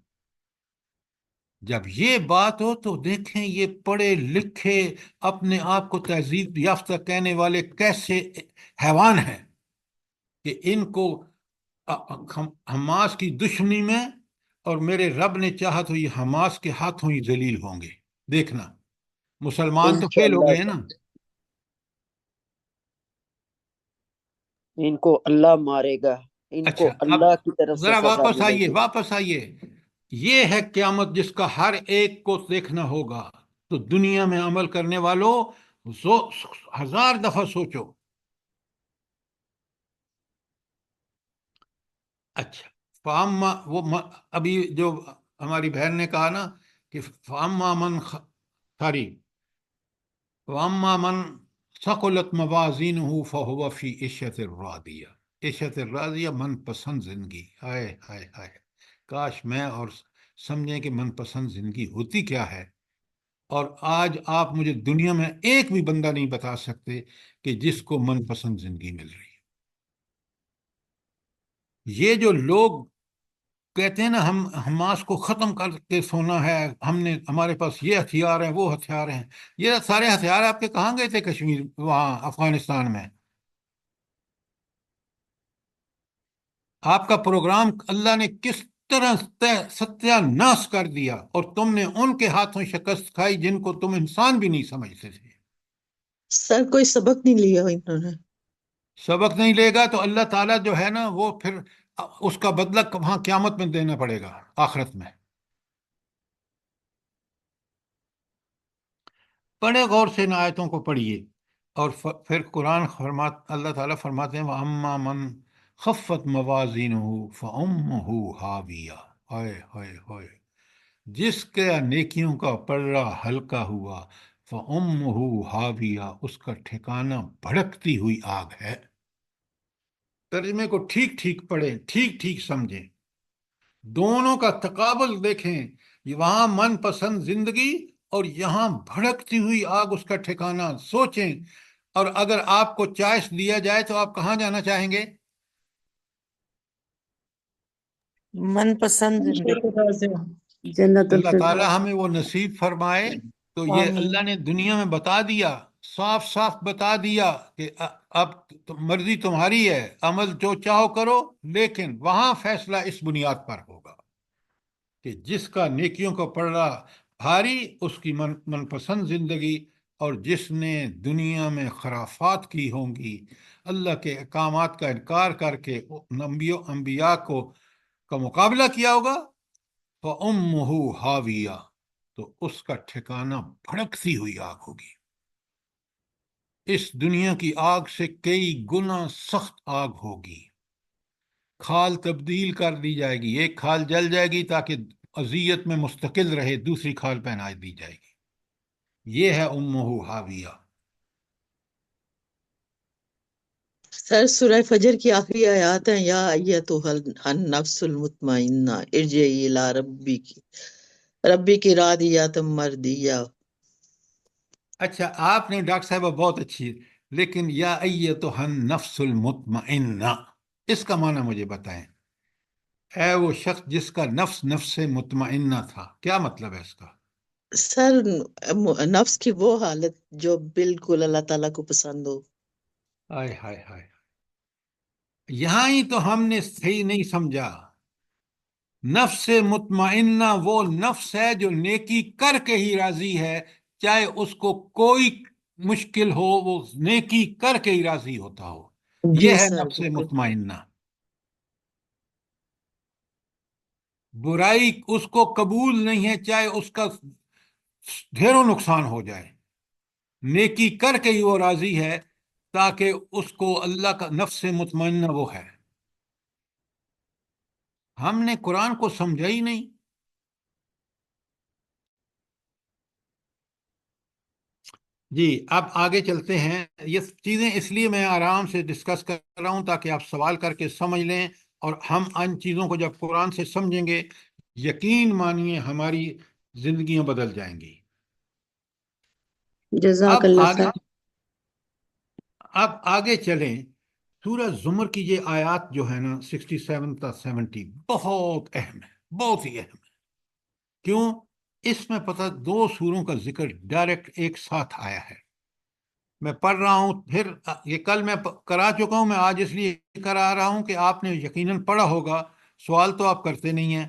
جب یہ بات ہو تو دیکھیں یہ پڑھے لکھے اپنے آپ کو تہذیب یافتہ کہنے والے کیسے حیوان ہیں کہ ان کو حماس کی دشمنی میں، اور میرے رب نے چاہا تو یہ حماس کے ہاتھوں ہی ذلیل ہوں گے۔ دیکھنا، مسلمان تو فیل ہو گئے ہیں نا۔ ان کو اللہ مارے گا، ان کو اچھا، اب اللہ کی طرف سے ذرا سزا ملے گی۔ واپس آئیے، یہ ہے قیامت جس کا ہر ایک کو دیکھنا ہوگا۔ تو دنیا میں عمل کرنے والوں 1000 دفعہ سوچو۔ اچھا، فاما، وہ ابھی جو ہماری بہن نے کہا نا کہ فاما من واما من ثقلت موازینہ فہو فی عیشۃ راضیہ، عیشت راضیہ من پسند زندگی۔ ہائے ہائے ہائے، کاش میں اور سمجھیں کہ من پسند زندگی ہوتی کیا ہے. اور آج آپ مجھے دنیا میں ایک بھی بندہ نہیں بتا سکتے کہ جس کو من پسند زندگی مل رہی ہے. یہ جو لوگ کہتے ہیں نا ہم حماس کو ختم کر کے سونا ہے، ہمارے پاس یہ ہتھیار ہیں وہ ہتھیار ہیں، یہ سارے ہتھیار آپ کے کہاں گئے تھے کشمیر وہاں افغانستان میں؟ آپ کا پروگرام اللہ نے کس طرح ستیہ ناش کر دیا، اور تم نے ان کے ہاتھوں شکست کھائی جن کو تم انسان بھی نہیں سمجھتے تھے. سر کوئی سبق نہیں لیا انہوں نے. سبق نہیں لے گا تو اللہ تعالیٰ جو ہے نا وہ پھر اس کا بدلہ وہاں قیامت میں دینا پڑے گا، آخرت میں. بڑے غور سے ان آیتوں کو پڑھیے. اور پھر قرآن اللہ تعالیٰ فرماتے ہیں وَأَمَّا مَنْ خَفَّتْ مَوَازِينُهُ فَأُمُّهُ هَاوِيَةٌ. ہائے ہائے ہائے، جس کا نیکیوں کا پلڑا ہلکا ہوا فَأُمُّهُ هَاوِيَةٌ، اس کا ٹھکانہ بھڑکتی ہوئی آگ ہے. ترجمے کو ٹھیک ٹھیک پڑھیں، ٹھیک ٹھیک سمجھیں، دونوں کا تقابل دیکھیں. یہ وہاں من پسند زندگی اور یہاں بھڑکتی ہوئی آگ اس کا ٹھکانہ. سوچیں، اور اگر آپ کو چوائس دیا جائے تو آپ کہاں جانا چاہیں گے؟ من پسند زندگی. جنت اللہ الفردوس. تعالیٰ ہمیں وہ نصیب فرمائے. تو یہ آمین. اللہ نے دنیا میں بتا دیا، صاف صاف بتا دیا کہ اب مرضی تمہاری ہے، عمل جو چاہو کرو، لیکن وہاں فیصلہ اس بنیاد پر ہوگا کہ جس کا نیکیوں کا پلڑا بھاری اس کی من پسند زندگی، اور جس نے دنیا میں خرافات کی ہوں گی، اللہ کے احکامات کا انکار کر کے انبیاء کا مقابلہ کیا ہوگا، فَأُمُّهُ ہاویہ، تو اس کا ٹھکانہ بھڑکتی ہوئی آگ ہوگی. اس دنیا کی آگ سے کئی گنا سخت آگ ہوگی. کھال تبدیل کر دی جائے گی، ایک کھال جل جائے گی تاکہ اذیت میں مستقل رہے، دوسری کھال پہنا دی جائے گی. یہ ہے امہ ہاویہ. سر سورہ فجر کی آخری آیات ہیں، یا ایتھا النفس المطمئنہ ارجعی الی ربی کی راضیۃ مردیہ. اچھا، آپ نے ڈاکٹر صاحبہ بہت اچھی، لیکن یا ایتھا النفس المطمئنہ اس کا معنی مجھے بتائیں. اے وہ شخص جس کا نفس مطمئنہ تھا، کیا مطلب ہے اس کا؟ سر نفس کی وہ حالت جو بالکل اللہ تعالیٰ کو پسند ہو. ہائے ہائے ہائے، یہاں ہی تو ہم نے صحیح نہیں سمجھا. نفس مطمئنہ وہ نفس ہے جو نیکی کر کے ہی راضی ہے، چاہے اس کو کوئی مشکل ہو، وہ نیکی کر کے ہی راضی ہوتا ہو. یہ جی ہے سر نفس بالکل. مطمئنہ. برائی اس کو قبول نہیں ہے، چاہے اس کا ڈھیروں نقصان ہو جائے، نیکی کر کے ہی وہ راضی ہے، تاکہ اس کو اللہ کا نفس مطمئنہ وہ ہے. ہم نے قرآن کو سمجھا ہی نہیں. جی اب آگے چلتے ہیں. یہ چیزیں اس لیے میں آرام سے ڈسکس کر رہا ہوں تاکہ آپ سوال کر کے سمجھ لیں، اور ہم ان چیزوں کو جب قرآن سے سمجھیں گے، یقین مانیے ہماری زندگیاں بدل جائیں گی. جزاک اب اللہ آگے سر. اب آگے چلیں. سورہ زمر کی یہ آیات جو ہے نا 67 تا 70 بہت اہم ہے، بہت ہی اہم ہے. کیوں؟ اس میں پتہ دو سوروں کا ذکر ڈائریکٹ ایک ساتھ آیا ہے. میں پڑھ رہا ہوں، پھر یہ کل میں کرا چکا ہوں، میں آج اس لیے کرا رہا ہوں کہ آپ نے یقیناً پڑھا ہوگا، سوال تو آپ کرتے نہیں ہیں،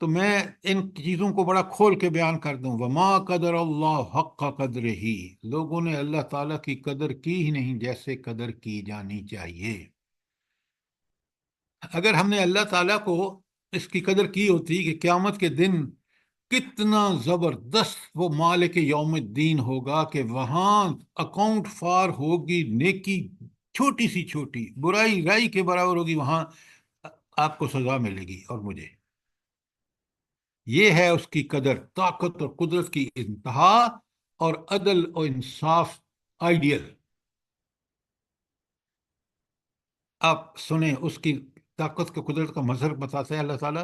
تو میں ان چیزوں کو بڑا کھول کے بیان کر دوں. وما قدر اللہ حق قدر ہی، لوگوں نے اللہ تعالیٰ کی قدر کی ہی نہیں جیسے قدر کی جانی چاہیے. اگر ہم نے اللہ تعالیٰ کو اس کی قدر کی ہوتی کہ قیامت کے دن کتنا زبردست وہ مالک یوم الدین ہوگا، کہ وہاں اکاؤنٹ فار ہوگی نیکی چھوٹی سی چھوٹی، برائی رائی کے برابر ہوگی، وہاں آپ کو سزا ملے گی اور مجھے. یہ ہے اس کی قدر، طاقت اور قدرت کی انتہا، اور عدل اور انصاف آئیڈیل. آپ سنیں اس کی طاقت کا قدرت کا مظہر بتاتا ہے اللہ تعالیٰ.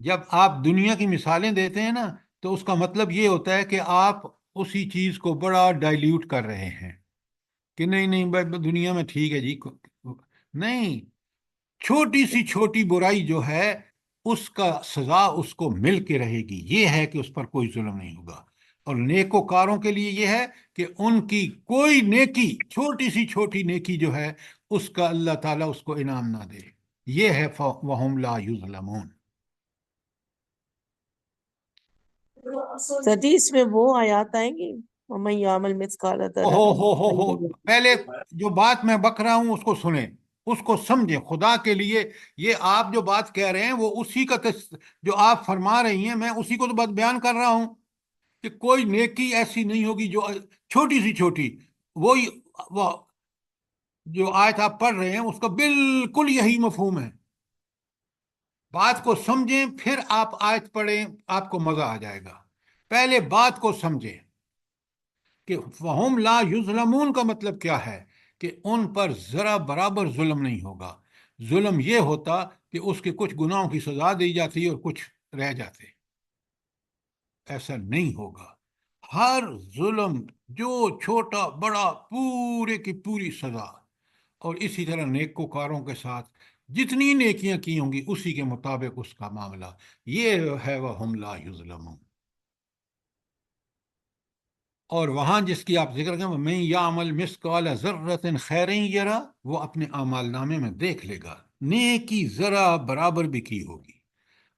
جب آپ دنیا کی مثالیں دیتے ہیں نا تو اس کا مطلب یہ ہوتا ہے کہ آپ اسی چیز کو بڑا ڈائلیوٹ کر رہے ہیں کہ نہیں نہیں بھائی دنیا میں ٹھیک ہے جی، نہیں، چھوٹی سی چھوٹی برائی جو ہے اس کا سزا اس کو مل کے رہے گی، یہ ہے کہ اس پر کوئی ظلم نہیں ہوگا۔ اور نیکوکاروں کے لیے یہ ہے کہ ان کی کوئی نیکی، چھوٹی سی چھوٹی نیکی جو ہے اس کا اللہ تعالیٰ اس کو انعام نہ دے، یہ ہے وَهُمْ لَا يُظْلَمُونَ۔ حدیث میں وہ آیات آئیں گی وَمَن يَعْمَلْ مِثْقَالَ ہو ذَرَّةٍ پہلے جو بات میں بک رہا ہوں اس کو سنیں، اس کو سمجھیں خدا کے لیے۔ یہ آپ جو بات کہہ رہے ہیں وہ اسی کا جو آپ فرما رہی ہیں میں اسی کو تو بات بیان کر رہا ہوں کہ کوئی نیکی ایسی نہیں ہوگی جو چھوٹی سی چھوٹی، وہی وہ جو آیت آپ پڑھ رہے ہیں اس کا بالکل یہی مفہوم ہے۔ بات کو سمجھیں پھر آپ آیت پڑھیں، آپ کو مزہ آ جائے گا۔ پہلے بات کو سمجھیں کہ وَهُمْ لَا يُظْلَمُونَ کا مطلب کیا ہے، کہ ان پر ذرا برابر ظلم نہیں ہوگا۔ ظلم یہ ہوتا کہ اس کے کچھ گناہوں کی سزا دی جاتی اور کچھ رہ جاتے، ایسا نہیں ہوگا۔ ہر ظلم جو چھوٹا بڑا پورے کی پوری سزا، اور اسی طرح نیکوکاروں کے ساتھ جتنی نیکیاں کی ہوں گی اسی کے مطابق اس کا معاملہ، یہ ہے وَهُمْ لَا يُظْلَمُونَ۔ اور وہاں جس کی آپ ذکر کریں میں یعمل مثقال ذرۃ خیرا یرا، وہ اپنے اعمال نامے میں دیکھ لے گا، نیکی ذرا برابر بھی کی ہوگی،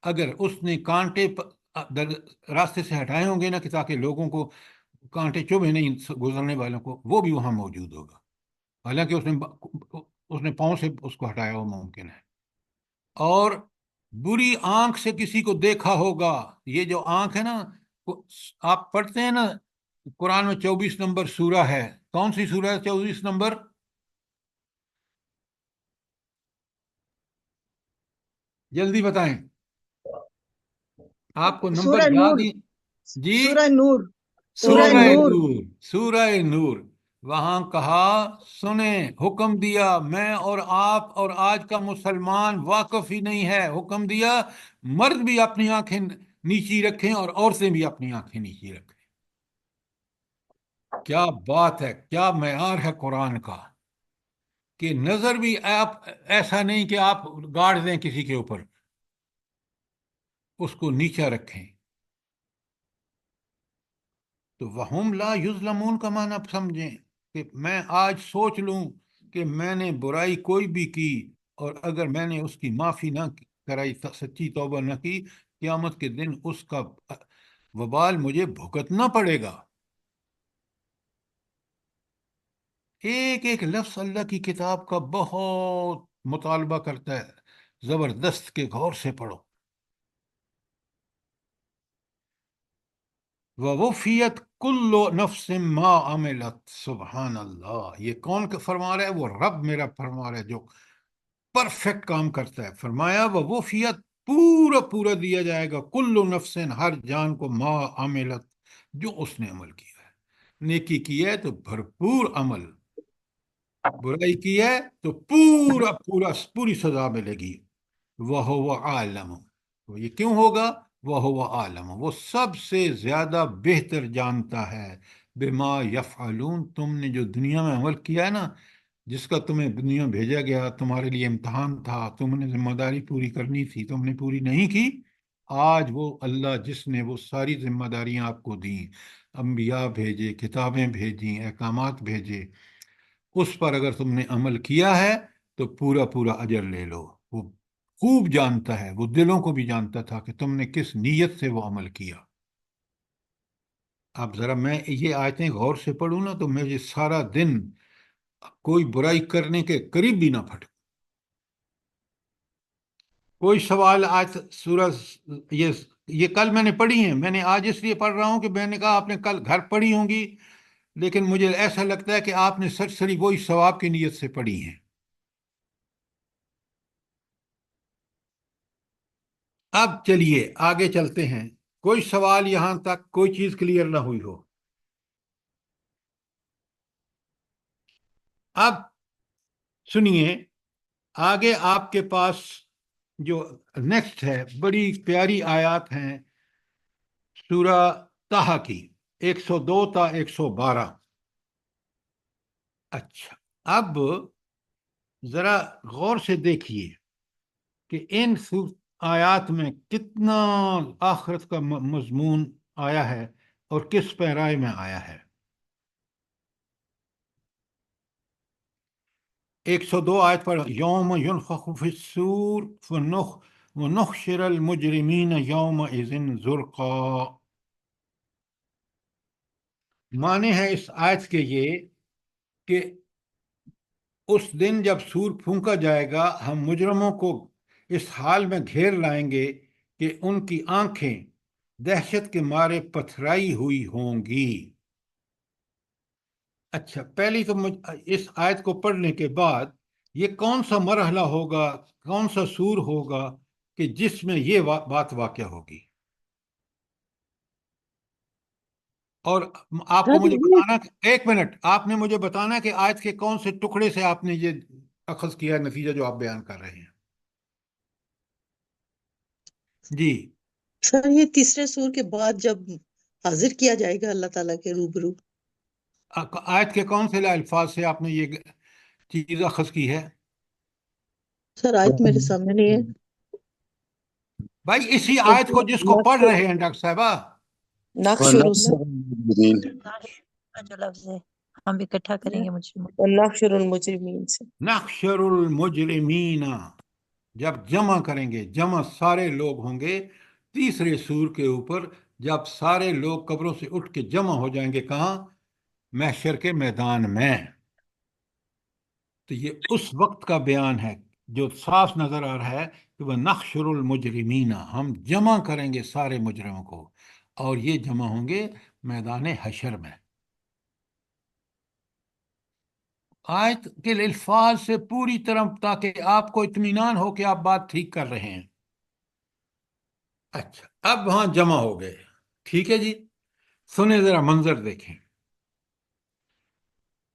اگر اس نے کانٹے راستے سے ہٹائے ہوں گے نا کہ تاکہ لوگوں کو کانٹے چبھے نہیں گزرنے والوں کو، وہ بھی وہاں موجود ہوگا، حالانکہ اس نے پاؤں سے اس کو ہٹایا ہوا ممکن ہے۔ اور بری آنکھ سے کسی کو دیکھا ہوگا، یہ جو آنکھ ہے نا، آپ پڑھتے ہیں نا قرآن میں 24 نمبر سورہ ہے، کون سی سورہ ہے 24 نمبر؟ جلدی بتائیں، آپ کو نمبر سورہ یاد نور، ہی؟ جی، سورہ نور، سورہ سورہ نور۔ نور، سورہ نور۔ وہاں کہا سنیں، حکم دیا، میں اور آپ اور آج کا مسلمان واقف ہی نہیں ہے، حکم دیا مرد بھی اپنی آنکھیں نیچی رکھیں اور عورتیں بھی اپنی آنکھیں نیچی رکھیں۔ کیا بات ہے، کیا معیار ہے قرآن کا، کہ نظر بھی آپ ایسا نہیں کہ آپ گاڑ دیں کسی کے اوپر، اس کو نیچا رکھیں۔ تو وَهُمْ لَا يُظْلَمُونَ کا معنی آپ سمجھیں کہ میں آج سوچ لوں کہ میں نے برائی کوئی بھی کی اور اگر میں نے اس کی معافی نہ کرائی، سچی توبہ نہ کی، قیامت کے دن اس کا وبال مجھے بھگتنا پڑے گا۔ ایک ایک لفظ اللہ کی کتاب کا بہت مطالبہ کرتا ہے، زبردست کے غور سے پڑھو۔ وَوُفِّيَتْ كُلُّ نَفْسٍ مَّا عَمِلَتْ، سبحان اللہ، یہ کون فرما رہا ہے؟ وہ رب میرا فرما رہا ہے جو پرفیکٹ کام کرتا ہے۔ فرمایا وَوُفِّيَتْ، پورا پورا دیا جائے گا، کل نفس، ہر جان کو، ما عملت، جو اس نے عمل کیا ہے۔ نیکی کی ہے تو بھرپور عمل، برائی کی ہے تو پوری سزا ملے گی۔ وَهُوَ عَالَمُ، تو یہ کیوں ہوگا؟ وَهُوَ عَالَمُ، وہ سب سے زیادہ بہتر جانتا ہے، بِمَا يَفْعَلُونَ، تم نے جو دنیا میں عمل کیا ہے نا، جس کا تمہیں دنیا بھیجا گیا، تمہارے لیے امتحان تھا، تم نے ذمہ داری پوری کرنی تھی، تم نے پوری نہیں کی، آج وہ اللہ جس نے وہ ساری ذمہ داریاں آپ کو دیں، انبیاء بھیجے، کتابیں بھیجیں، احکامات بھیجے، اس پر اگر تم نے عمل کیا ہے تو پورا پورا اجر لے لو۔ وہ خوب جانتا ہے، وہ دلوں کو بھی جانتا تھا کہ تم نے کس نیت سے وہ عمل کیا۔ اب ذرا میں یہ آیتیں غور سے پڑھوں نا تو مجھے سارا دن کوئی برائی کرنے کے قریب بھی نہ پھٹ۔ کوئی سوال آج سورہ یہ کل میں نے پڑھی ہیں، میں نے آج اس لیے پڑھ رہا ہوں کہ میں نے کہا آپ نے کل گھر پڑھی ہوں گی، لیکن مجھے ایسا لگتا ہے کہ آپ نے سرسری وہی ثواب کی نیت سے پڑھی ہیں۔ اب چلیے آگے چلتے ہیں، کوئی سوال یہاں تک کوئی چیز کلیئر نہ ہوئی ہو؟ اب سنیے، آگے آپ کے پاس جو نیکسٹ ہے، بڑی پیاری آیات ہیں سورہ طٰہٰ کی، 102 تا 112۔ اچھا، اب ذرا غور سے دیکھیے کہ ان آیات میں کتنا آخرت کا مضمون آیا ہے اور کس پیرائے میں آیا ہے۔ 102 آیت پر، یوم ینفخ فی الصور ونحشر المجرمین یومئذ زرقا۔ معنی ہے اس آیت کے یہ کہ اس دن جب سور پھونکا جائے گا، ہم مجرموں کو اس حال میں گھیر لائیں گے کہ ان کی آنکھیں دہشت کے مارے پتھرائی ہوئی ہوں گی۔ اچھا، پہلی تو اس آیت کو پڑھنے کے بعد یہ کون سا مرحلہ ہوگا، کون سا سور ہوگا کہ جس میں یہ بات واقع ہوگی؟ اور آپ کو مجھے بتانا، ایک منٹ، آپ نے مجھے بتانا کہ آیت کے کون سے ٹکڑے سے آپ نے یہ اخذ کیا نتیجہ جو آپ بیان کر رہے ہیں۔ جی سر یہ تیسرے سور کے بعد جب حاضر کیا جائے گا اللہ تعالیٰ کے روبرو، آیت کے کون سے الفاظ سے آپ نے یہ چیز اخذ کی ہے؟ سر آیت میرے سامنے نہیں ہے۔ بھائی اسی آیت کو جس کو پڑھ رہے ہیں ڈاکٹر صاحبہ، نخشر جو لفظ ہے ہم اکٹھا کریں گے مجرموں۔ نخشر المجرمین سے نحشر المجرمین، جب جمع کریں گے، جمع سارے لوگ ہوں گے تیسرے سور کے اوپر، جب سارے لوگ قبروں سے اٹھ کے جمع ہو جائیں گے، کہاں؟ محشر کے میدان میں۔ تو یہ اس وقت کا بیان ہے جو صاف نظر آ رہا ہے کہ وہ نحشر المجرمین، ہم جمع کریں گے سارے مجرموں کو، اور یہ جمع ہوں گے میدان حشر میں۔ آیت کے الفاظ سے پوری طرح، تاکہ آپ کو اطمینان ہو کہ آپ بات ٹھیک کر رہے ہیں۔ اچھا، اب وہاں جمع ہو گئے، ٹھیک ہے جی، سنیں ذرا منظر دیکھیں۔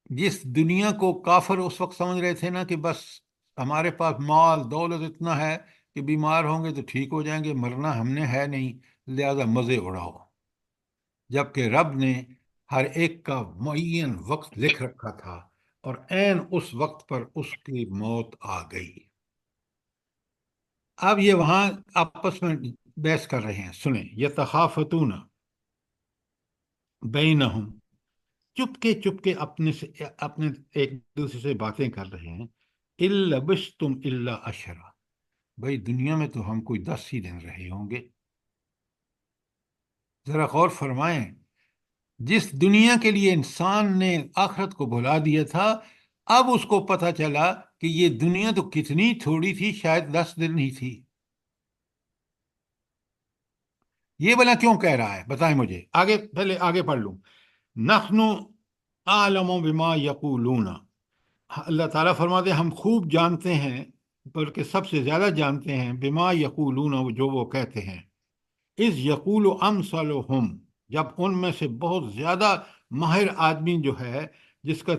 جس دنیا کو کافر اس وقت سمجھ رہے تھے نا کہ بس ہمارے پاس مال دولت اتنا ہے کہ بیمار ہوں گے تو ٹھیک ہو جائیں گے، مرنا ہم نے ہے نہیں، لہذا مزے اڑاؤ، جبکہ رب نے ہر ایک کا معین وقت لکھ رکھا تھا، اور عین اس وقت پر اس کی موت آ گئی۔ اب یہ وہاں آپس میں بحث کر رہے ہیں، سنیں، یتخافتون بینہم، چپ کے اپنے ایک دوسرے سے باتیں کر رہے ہیں، اِن لبثتم الا عشرا، بھائی دنیا میں تو ہم کوئی 10 ہی دن رہے ہوں گے۔ ذرا غور فرمائیں، جس دنیا کے لیے انسان نے آخرت کو بھلا دیا تھا، اب اس کو پتہ چلا کہ یہ دنیا تو کتنی تھوڑی تھی، شاید 10 دن ہی تھی۔ یہ بلا کیوں کہہ رہا ہے؟ بتائیں مجھے، پہلے آگے پڑھ لوں۔ نحن اعلم بما یقولون، اللہ تعالیٰ فرماتے ہیں ہم خوب جانتے ہیں، بلکہ سب سے زیادہ جانتے ہیں، بما یقولون، جو وہ کہتے ہیں، اذ یقول امثلہم، جب ان میں سے بہت زیادہ ماہر آدمی جو ہے، جس کا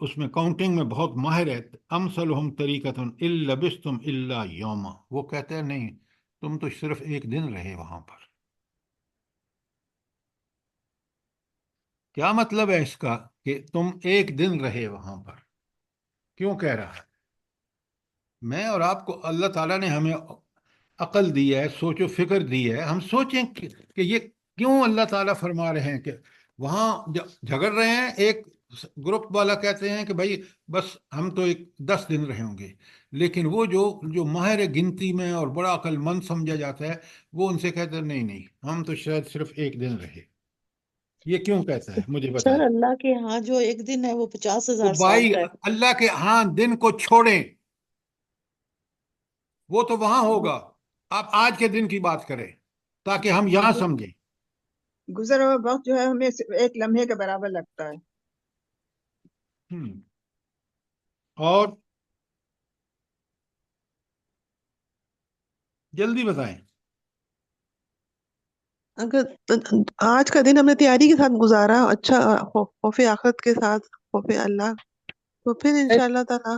اس میں کاؤنٹنگ میں بہت ماہر ہے، امثلہم طریقۃ ان لبثتم الا یوما، وہ کہتے ہیں نہیں، تم تو صرف ایک دن رہے وہاں پر۔ کیا مطلب ہے اس کا کہ تم ایک دن رہے وہاں پر؟ کیوں کہہ رہا ہے؟ میں اور آپ کو اللہ تعالیٰ نے ہمیں عقل دی ہے، سوچ و فکر دی ہے، ہم سوچیں کہ یہ کیوں اللہ تعالیٰ فرما رہے ہیں کہ وہاں جھگڑ رہے ہیں۔ ایک گروپ والا کہتے ہیں کہ بھائی بس ہم تو 10 دن رہے ہوں گے، لیکن وہ جو ماہر گنتی میں اور بڑا عقل مند سمجھا جاتا ہے، وہ ان سے کہتے ہیں نہیں ہم تو شاید صرف ایک دن رہے۔ یہ کیوں کہتا ہے مجھے سر بتائیں۔ اللہ کے ہاں جو ایک دن ہے وہ 50,000 تو سال بھائی کا ہے۔ اللہ کے ہاں دن کو چھوڑیں، وہ تو وہاں ہوگا، آپ آج کے دن کی بات کریں تاکہ ہم یہاں سمجھیں۔ گزرا ہوا وقت جو ہے ہمیں ایک لمحے کے برابر لگتا ہے۔ اور جلدی بتائیں۔ اگر آج کا دن ہم نے تیاری کے ساتھ گزارا، اچھا خوف آخرت کے ساتھ، خوف اللہ، تو پھر انشاءاللہ تعالیٰ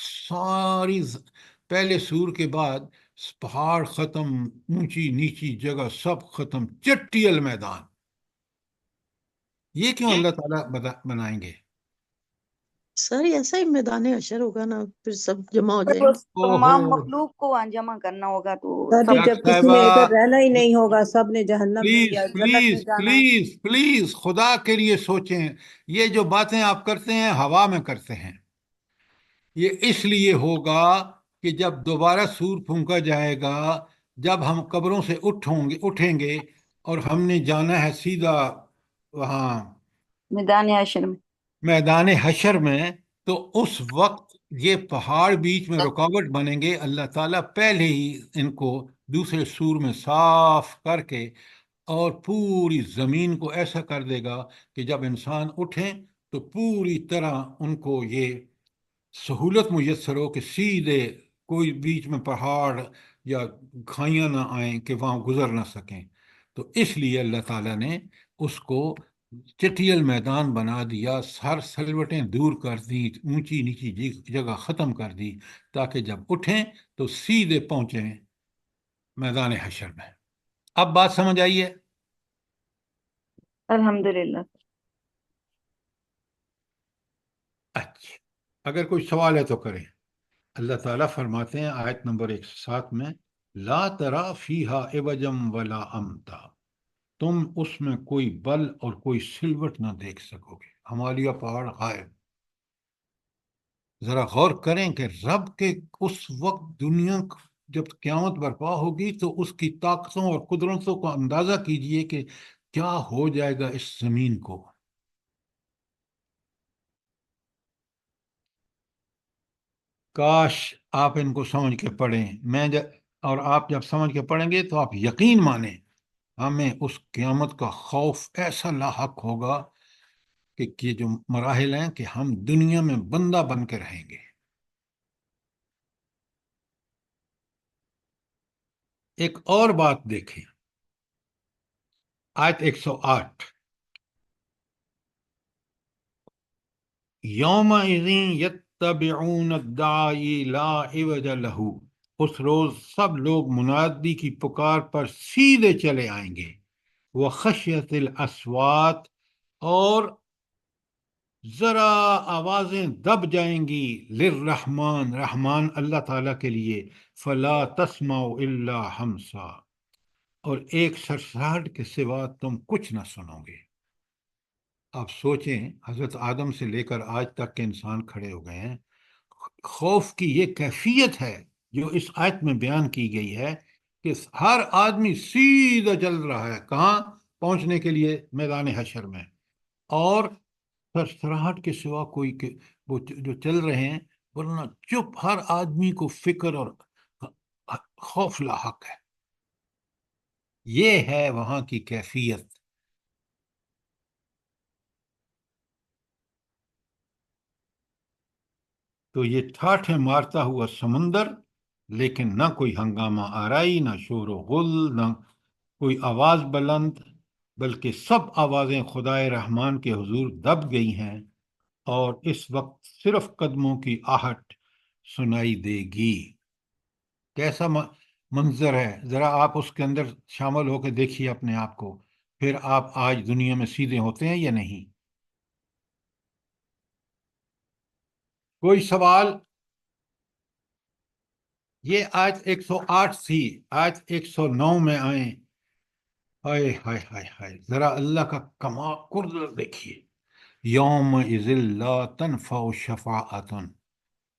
ساری پہلے سور کے بعد پہاڑ ختم، اونچی نیچی جگہ سب ختم، چٹیل میدان. یہ کیوں اللہ تعالیٰ بنائیں گے؟ سر ایسا ہی میدان حشر ہوگا نا، پھر سب جمع ہو جائیں وہ گے. تمام اوہو، مخلوق کو وہاں جمع کرنا ہوگا تو سر جی سب ڈاکٹر جب کسی میں صاحبہ، ادھر رہنا ہی نہیں ہوگا، سب نے جہنم میں پلیز یا جنت میں پلیز جانا ہے. پلیز پلیز خدا کے لیے سوچیں. یہ جو باتیں آپ کرتے ہیں ہوا میں کرتے ہیں. یہ اس لیے ہوگا کہ جب دوبارہ سور پھونکا جائے گا، جب ہم قبروں سے اٹھیں گے اور ہم نے جانا ہے سیدھا وہاں میدان حشر میں. میدان حشر میں، تو اس وقت یہ پہاڑ بیچ میں رکاوٹ بنیں گے. اللہ تعالیٰ پہلے ہی ان کو دوسرے سور میں صاف کر کے اور پوری زمین کو ایسا کر دے گا کہ جب انسان اٹھیں تو پوری طرح ان کو یہ سہولت میسر ہو کہ سیدھے کوئی بیچ میں پہاڑ یا کھائیاں نہ آئیں کہ وہاں گزر نہ سکیں. تو اس لیے اللہ تعالیٰ نے اس کو چٹیل میدان بنا دیا، سر سلوٹیں دور کر دی، اونچی نیچی جگہ ختم کر دی، تاکہ جب اٹھیں تو سیدھے پہنچیں میدان حشر میں. اب بات سمجھ آئی ہے؟ الحمدللہ. اچھا، اگر کوئی سوال ہے تو کریں. اللہ تعالیٰ فرماتے ہیں آیت نمبر 107 میں، لا ترا فیہا عوجا ولا امتا، تم اس میں کوئی بل اور کوئی سلوٹ نہ دیکھ سکو گے. ہمالیہ پہاڑ غائب. ذرا غور کریں کہ رب کے اس وقت دنیا جب قیامت برپا ہوگی تو اس کی طاقتوں اور قدرتوں کو اندازہ کیجئے کہ کیا ہو جائے گا اس زمین کو. کاش آپ ان کو سمجھ کے پڑھیں. اور آپ جب سمجھ کے پڑھیں گے تو آپ یقین مانیں ہمیں اس قیامت کا خوف ایسا لاحق ہوگا کہ یہ جو مراحل ہیں کہ ہم دنیا میں بندہ بن کے رہیں گے. ایک اور بات دیکھیں، آیت 108، یومئذ یتبعون الداعی لا عوج لہ، اس روز سب لوگ منادی کی پکار پر سیدھے چلے آئیں گے. وخشیت الاصوات، اور ذرا آوازیں دب جائیں گی، للرحمن، رحمان اللہ تعالیٰ کے لیے، فلا تسمع الا ہمسا، اور ایک سرسراہٹ کے سوا تم کچھ نہ سنو گے. آپ سوچیں حضرت آدم سے لے کر آج تک کے انسان کھڑے ہو گئے ہیں، خوف کی یہ کیفیت ہے جو اس آیت میں بیان کی گئی ہے کہ ہر آدمی سیدھا چل رہا ہے کہاں پہنچنے کے لیے؟ میدان حشر میں. اور سرسراہٹ کے سوا کوئی وہ جو چل رہے ہیں، ورنہ چپ، ہر آدمی کو فکر اور خوف لاحق ہے. یہ ہے وہاں کی کیفیت. تو یہ ٹھاٹھیں مارتا ہوا سمندر، لیکن نہ کوئی ہنگامہ آرائی، نہ شور و غل، نہ کوئی آواز بلند، بلکہ سب آوازیں خدائے رحمان کے حضور دب گئی ہیں، اور اس وقت صرف قدموں کی آہٹ سنائی دے گی. کیسا منظر ہے، ذرا آپ اس کے اندر شامل ہو کے دیکھیے اپنے آپ کو. پھر آپ آج دنیا میں سیدھے ہوتے ہیں یا نہیں؟ کوئی سوال؟ یہ آیت 108 تھی. آیت 109 میں آئیں. ہائے ہائے ہائے ہائے، ذرا اللہ کا کمال قدرت دیکھیے. یومئذ لا تنفع شفاعۃ،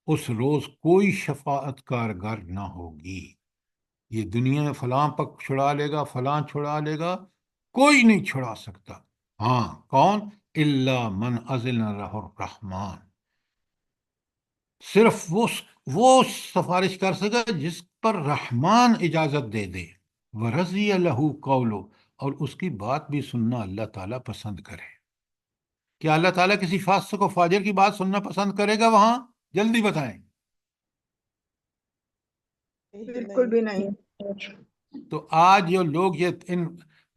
اس روز کوئی شفاعت کارگر نہ ہوگی. یہ دنیا میں فلاں پک چھڑا لے گا، فلاں چھڑا لے گا، کوئی نہیں چھڑا سکتا. ہاں، کون؟ الا من اذن لہ الرحمن، صرف وہ سفارش کر سکے جس پر رحمان اجازت دے دے. ورضی لہ قولہ، اور اس کی بات بھی سننا اللہ تعالیٰ پسند کرے. کیا اللہ تعالیٰ کسی فاسق و فاجر کی بات سننا پسند کرے گا وہاں؟ جلدی بتائیں. بالکل بھی نہیں. تو آج جو لوگ ان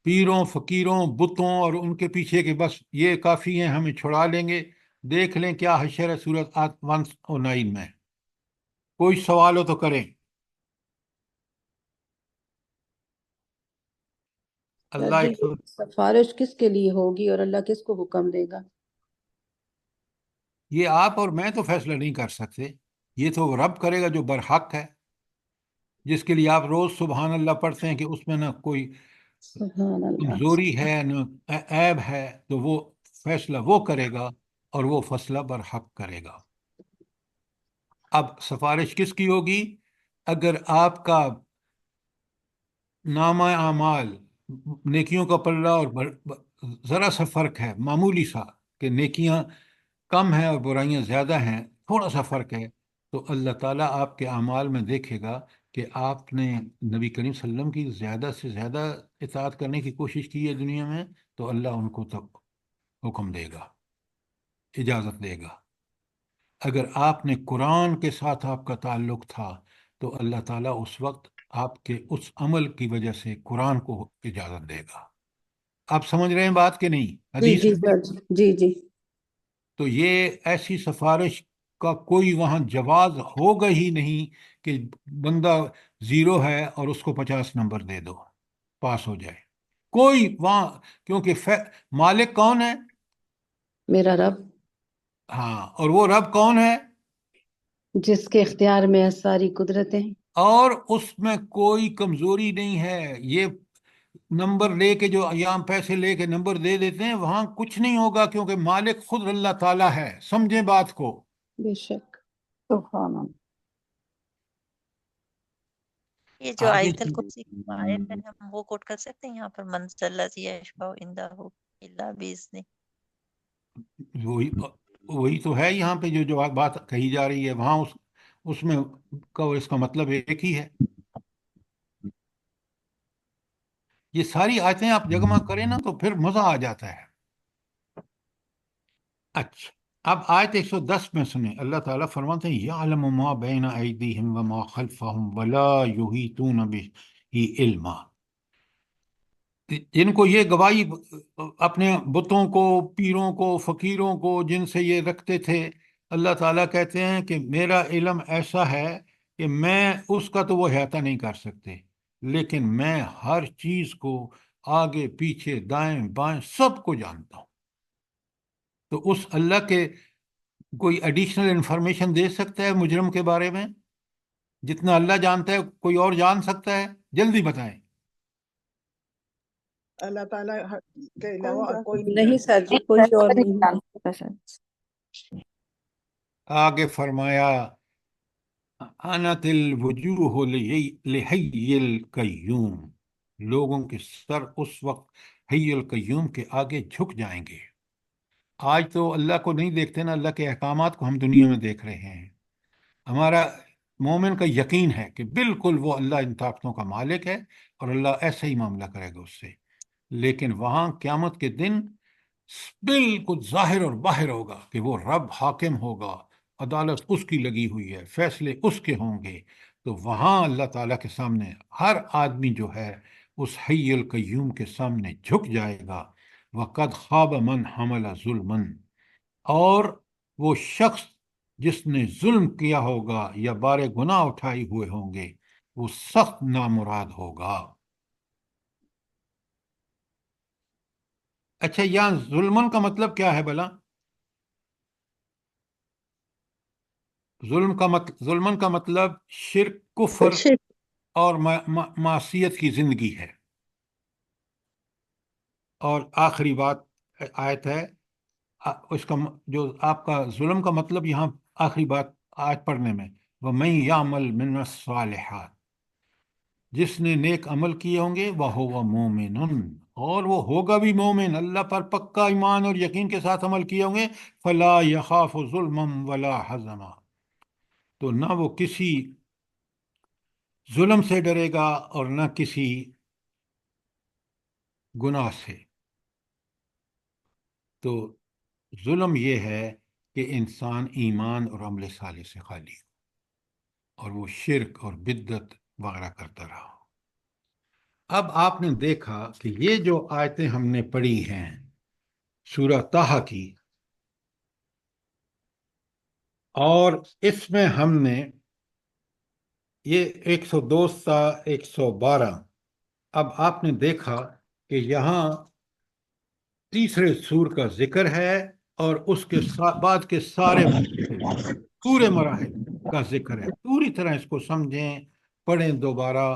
پیروں، فقیروں، بتوں اور ان کے پیچھے کہ بس یہ کافی ہیں، ہمیں چھڑا لیں گے، دیکھ لیں کیا حشر ہے سورۃ 109 میں. کوئی سوال ہو تو کریں. سر اللہ جی، ایک یہ سفارش کس کے لیے ہوگی اور اللہ کس کو حکم دے گا؟ یہ آپ اور میں تو فیصلہ نہیں کر سکتے، یہ تو رب کرے گا جو برحق ہے، جس کے لیے آپ روز سبحان اللہ پڑھتے ہیں کہ اس میں نہ کوئی سبحان اللہ۔ کمزوری ہے نہ عیب ہے، تو وہ فیصلہ وہ کرے گا اور وہ فیصلہ برحق کرے گا. اب سفارش کس کی ہوگی؟ اگر آپ کا نامہ اعمال، نیکیوں کا پلہ اور ذرا سا فرق ہے، معمولی سا، کہ نیکیاں کم ہیں اور برائیاں زیادہ ہیں، تھوڑا سا فرق ہے، تو اللہ تعالیٰ آپ کے اعمال میں دیکھے گا کہ آپ نے نبی کریم صلی اللہ علیہ وسلم کی زیادہ سے زیادہ اطاعت کرنے کی کوشش کی ہے دنیا میں، تو اللہ ان کو تب حکم دے گا، اجازت دے گا. اگر آپ نے قرآن کے ساتھ آپ کا تعلق تھا تو اللہ تعالیٰ اس وقت آپ کے اس عمل کی وجہ سے قرآن کو اجازت دے گا. آپ سمجھ رہے ہیں بات کہ نہیں؟ جی حدیث جی میں سر جی جی۔ تو یہ ایسی سفارش کا کوئی وہاں جواز ہوگا ہی نہیں کہ بندہ 0 ہے اور اس کو 50 نمبر دے دو پاس ہو جائے. کوئی وہاں، کیونکہ مالک کون ہے؟ میرا رب، ہاں، اور وہ رب کون ہے؟ جس کے اختیار میں ہے ساری قدرتیں۔ اور اس میں کوئی کمزوری نہیں ہے. یہ نمبر لے کے جو ایام پیسے لے کے نمبر دے دیتے ہیں، وہاں کچھ نہیں ہوگا، کیونکہ مالک خود اللہ تعالیٰ ہے. سمجھیں بات کو. بے شک۔ سبحان اللہ۔ یہ جو آگے آیت الکرسی کی آیت ہے ہم وہ کوٹ کر سکتے ہیں یہاں پر، من الذی یشفع عندہ الا باذنہ. وہی وہی تو ہے یہاں پہ جو بات کہی جا رہی ہے، وہاں اس میں کا اس کا مطلب ایک ہی ہے. یہ ساری آیتیں آپ جمع کریں نا تو پھر مزہ آ جاتا ہے. اچھا، اب آیت 110 میں سنیں. اللہ تعالیٰ فرماتے ہیں یعلم ما بین ایدیہم وما خلفہم ولا یحیطون بہ علما. جن کو یہ گواہی اپنے بتوں کو، پیروں کو، فقیروں کو، جن سے یہ رکھتے تھے، اللہ تعالیٰ کہتے ہیں کہ میرا علم ایسا ہے کہ میں اس کا تو وہ احاطہ نہیں کر سکتے، لیکن میں ہر چیز کو آگے پیچھے دائیں بائیں سب کو جانتا ہوں. تو اس اللہ کے کوئی ایڈیشنل انفارمیشن دے سکتا ہے مجرم کے بارے میں؟ جتنا اللہ جانتا ہے کوئی اور جان سکتا ہے؟ جلدی بتائیں. اللہ تعالیٰ کے علاوہ اور کوئی نہیں نہیں جان سر سکتا۔ جی، کوئی اور نہیں۔ جان سکتا سر۔ آگے فرمایا انت الوجوہ لحی القیوم، لوگوں کے سر اس وقت حی القیوم کے آگے جھک جائیں گے. آج تو اللہ کو نہیں دیکھتے نا، اللہ کے احکامات کو ہم دنیا میں دیکھ رہے ہیں. ہمارا مومن کا یقین ہے کہ بالکل وہ اللہ ان طاقتوں کا مالک ہے اور اللہ ایسا ہی معاملہ کرے گا اس سے. لیکن وہاں قیامت کے دن بالکل ظاہر اور باہر ہوگا کہ وہ رب حاکم ہوگا، عدالت اس کی لگی ہوئی ہے، فیصلے اس کے ہوں گے. تو وہاں اللہ تعالیٰ کے سامنے ہر آدمی جو ہے اس حی القیوم کے سامنے جھک جائے گا. وَقَدْ خَابَ مَنْ حَمَلَ ظُلْمًا، اور وہ شخص جس نے ظلم کیا ہوگا یا بارے گناہ اٹھائے ہوئے ہوں گے، وہ سخت نامراد ہوگا. اچھا، یہاں ظلمن کا مطلب کیا ہے بھلا؟ ظلمن کا مطلب شرک، کفر اور معصیت کی زندگی ہے. اور آخری بات آیت ہے اس کا جو آپ کا ظلم کا مطلب یہاں آخری بات آیت پڑھنے میں، وَمَن يَعْمَلْ مِنَ الصَّالِحَاتِ، جس نے نیک عمل کیے ہوں گے، وَهُوَ مُؤْمِنٌ، اور وہ ہوگا بھی مومن، اللہ پر پکا ایمان اور یقین کے ساتھ عمل کیے ہوں گے، فَلَا يَخَافُ ظُلْمًا وَلَا حَزَنًا، تو نہ وہ کسی ظلم سے ڈرے گا اور نہ کسی گناہ سے. تو ظلم یہ ہے کہ انسان ایمان اور عمل صالح سے خالی ہو اور وہ شرک اور بدعت وغیرہ کرتا رہا. اب آپ نے دیکھا کہ یہ جو آیتیں ہم نے پڑھی ہیں سورہ طٰہٰ کی، اور اس میں ہم نے یہ 102 تا 112۔ اب آپ نے دیکھا کہ یہاں تیسرے سور کا ذکر ہے اور اس کے بعد کے سارے مراحل، پورے مراحل کا ذکر ہے۔ پوری طرح اس کو سمجھیں، پڑھیں دوبارہ،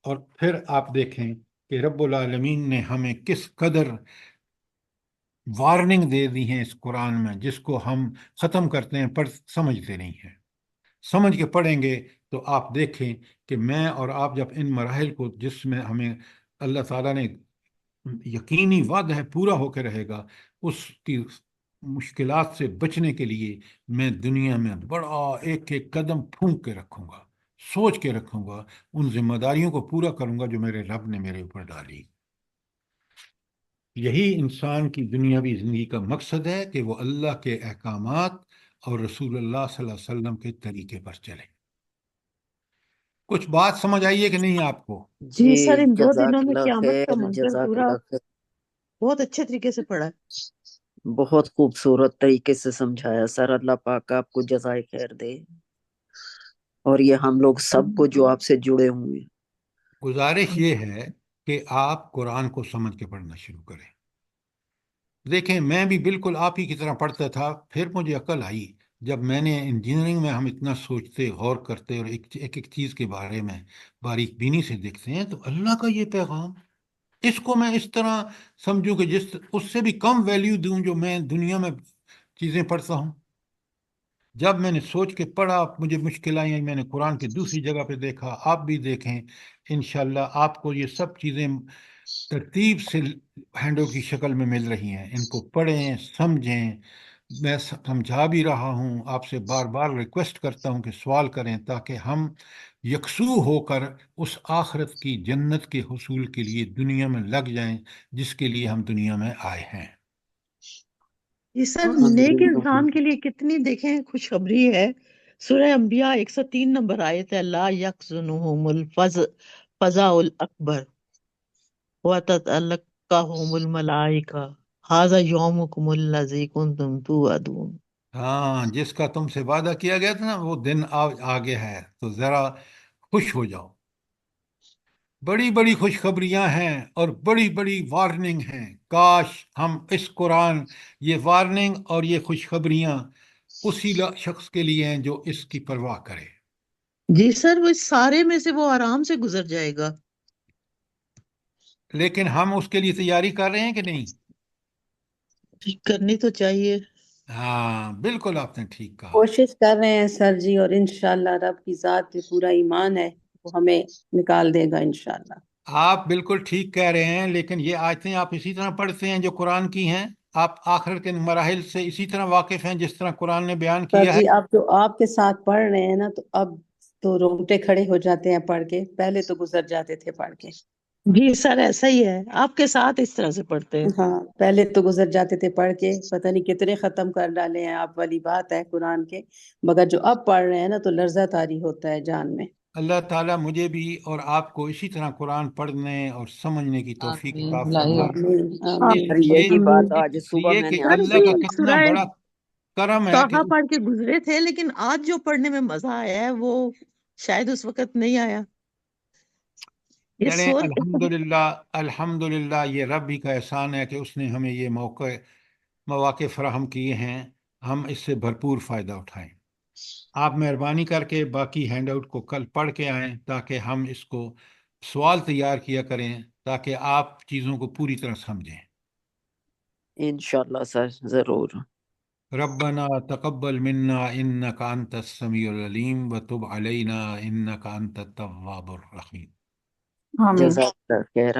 اور پھر آپ دیکھیں کہ رب العالمین نے ہمیں کس قدر وارننگ دے دی ہیں اس قرآن میں، جس کو ہم ختم کرتے ہیں پر سمجھتے نہیں ہیں۔ سمجھ کے پڑھیں گے تو آپ دیکھیں کہ میں اور آپ جب ان مراحل کو، جس میں ہمیں اللہ تعالیٰ نے یقینی وعدہ ہے پورا ہو کے رہے گا، اس کی مشکلات سے بچنے کے لیے میں دنیا میں بڑا ایک ایک قدم پھونک کے رکھوں گا، سوچ کے رکھوں گا، ان ذمہ داریوں کو پورا کروں گا جو میرے رب نے میرے اوپر ڈالی۔ یہی انسان کی دنیاوی زندگی کا مقصد ہے کہ وہ اللہ کے احکامات اور رسول اللہ صلی اللہ علیہ وسلم کے طریقے پر چلے۔ کچھ بات سمجھ آئیے کہ نہیں آپ کو؟ جی سر، ان 2 جزاک دنوں میں اللہ قیامت کا خیر، منظر جزاک پورا اللہ خیر، بہت اچھے طریقے سے پڑھا ہے۔ بہت خوبصورت طریقے سے سمجھایا سر، اللہ پاک آپ کو جزائے خیر دے، اور یہ ہم لوگ سب کو جو آپ سے جڑے ہوئے ہیں۔ گزارش یہ ہے کہ آپ قرآن کو سمجھ کے پڑھنا شروع کریں۔ دیکھیں، میں بھی بالکل آپ ہی کی طرح پڑھتا تھا، پھر مجھے عقل آئی جب میں نے انجینئرنگ میں ہم اتنا سوچتے، غور کرتے اور ایک چیز کے بارے میں باریک بینی سے دیکھتے ہیں، تو اللہ کا یہ پیغام، اس کو میں اس طرح سمجھوں کہ اس سے بھی کم ویلیو دوں جو میں دنیا میں چیزیں پڑھتا ہوں۔ جب میں نے سوچ کے پڑھا، مجھے مشکل آئی، میں نے قرآن کی دوسری جگہ پہ دیکھا، آپ بھی دیکھیں، انشاءاللہ آپ کو یہ سب چیزیں ترتیب سے ہینڈوں کی شکل میں مل رہی ہیں۔ ان کو پڑھیں، سمجھیں۔ میں سمجھا بھی رہا ہوں، آپ سے بار بار ریکویسٹ کرتا ہوں کہ سوال کریں تاکہ ہم یکسو ہو کر اس آخرت کی جنت کے حصول کے لیے دنیا میں لگ جائیں جس کے لیے ہم دنیا میں آئے ہیں۔ یہ سر الحمد نیک للہ۔ انسان کے لیے کتنی دیکھیں خوشخبری ہے۔ سورہ انبیاء 103 نمبر آیت ہے، لا یحزنہم الفزع الاکبر وتتلقاہم الملائکہ ھذا یومکم الذی کنتم توعدون۔ ہاں، جس کا تم سے وعدہ کیا گیا تھا نا، وہ دن آگے ہے، تو ذرا خوش ہو جاؤ۔ بڑی بڑی خوشخبریاں ہیں اور بڑی بڑی وارننگ ہیں۔ کاش ہم اس قرآن، یہ وارننگ اور یہ خوشخبریاں اسی شخص کے لیے ہیں جو اس کی پرواہ کرے۔ جی سر، وہ اس سارے میں سے وہ آرام سے گزر جائے گا۔ لیکن ہم اس کے لیے تیاری کر رہے ہیں کہ نہیں؟ کرنی تو چاہیے۔ ہاں بالکل، آپ نے ٹھیک کہا۔ کوشش کر رہے ہیں سر جی، اور انشاءاللہ رب کی ذات پہ پورا ایمان ہے، وہ ہمیں نکال دے گا انشاءاللہ۔ آپ بالکل ٹھیک کہہ رہے ہیں، لیکن یہ آیتیں آپ اسی طرح پڑھتے ہیں جو قرآن کی ہیں؟ آپ آخر کے مراحل سے اسی طرح واقف ہیں جس طرح قرآن نے بیان سر کیا ہے؟ جی، اب جو آپ کے ساتھ پڑھ رہے ہیں نا، تو اب تو رونگٹے کھڑے ہو جاتے ہیں پڑھ کے، پہلے تو گزر جاتے تھے پڑھ کے۔ جی سر، ایسا ہی ہے، آپ کے ساتھ اس طرح سے پڑھتے ہیں۔ ہاں، پہلے تو گزر جاتے تھے پڑھ کے، پتہ نہیں کتنے ختم کر ڈالے ہیں آپ والی بات ہے قرآن کے، مگر جو اب پڑھ رہے ہیں نا تو لرزہ طاری ہوتا ہے جان میں۔ اللہ تعالیٰ مجھے بھی اور آپ کو اسی طرح قرآن پڑھنے اور سمجھنے کی توفیق آمین، عطا الہی فرمائے۔ آمین آمین۔ آمین۔ اور اس لیے یہی بات آج اس صبح لیے میں کہ نے سر آپ اللہ سے جی کا کہی۔ کتنا سورہ بڑا کرم ہے کہ طٰہٰ پڑھ کے گزرے تھے، لیکن آج جو پڑھنے میں مزہ آیا ہے وہ شاید اس وقت نہیں آیا۔ یہ چلیں، سور الحمدللہ الحمدللہ، یہ رب ہی کا احسان ہے کہ اس نے ہمیں یہ مواقع فراہم کیے ہیں، ہم اس سے بھرپور فائدہ اٹھائیں۔ آپ مہربانی کر کے باقی ہینڈ آؤٹ کو کل پڑھ کے آئیں تاکہ ہم اس کو سوال تیار کیا کریں، تاکہ آپ چیزوں کو پوری طرح سمجھیں۔ انشاءاللہ سر، ضرور۔ ربنا تقبل منا انك انت السميع العليم وتب علينا انك انت التواب الرحيم۔ آمین۔ جزاک اللہ خیر۔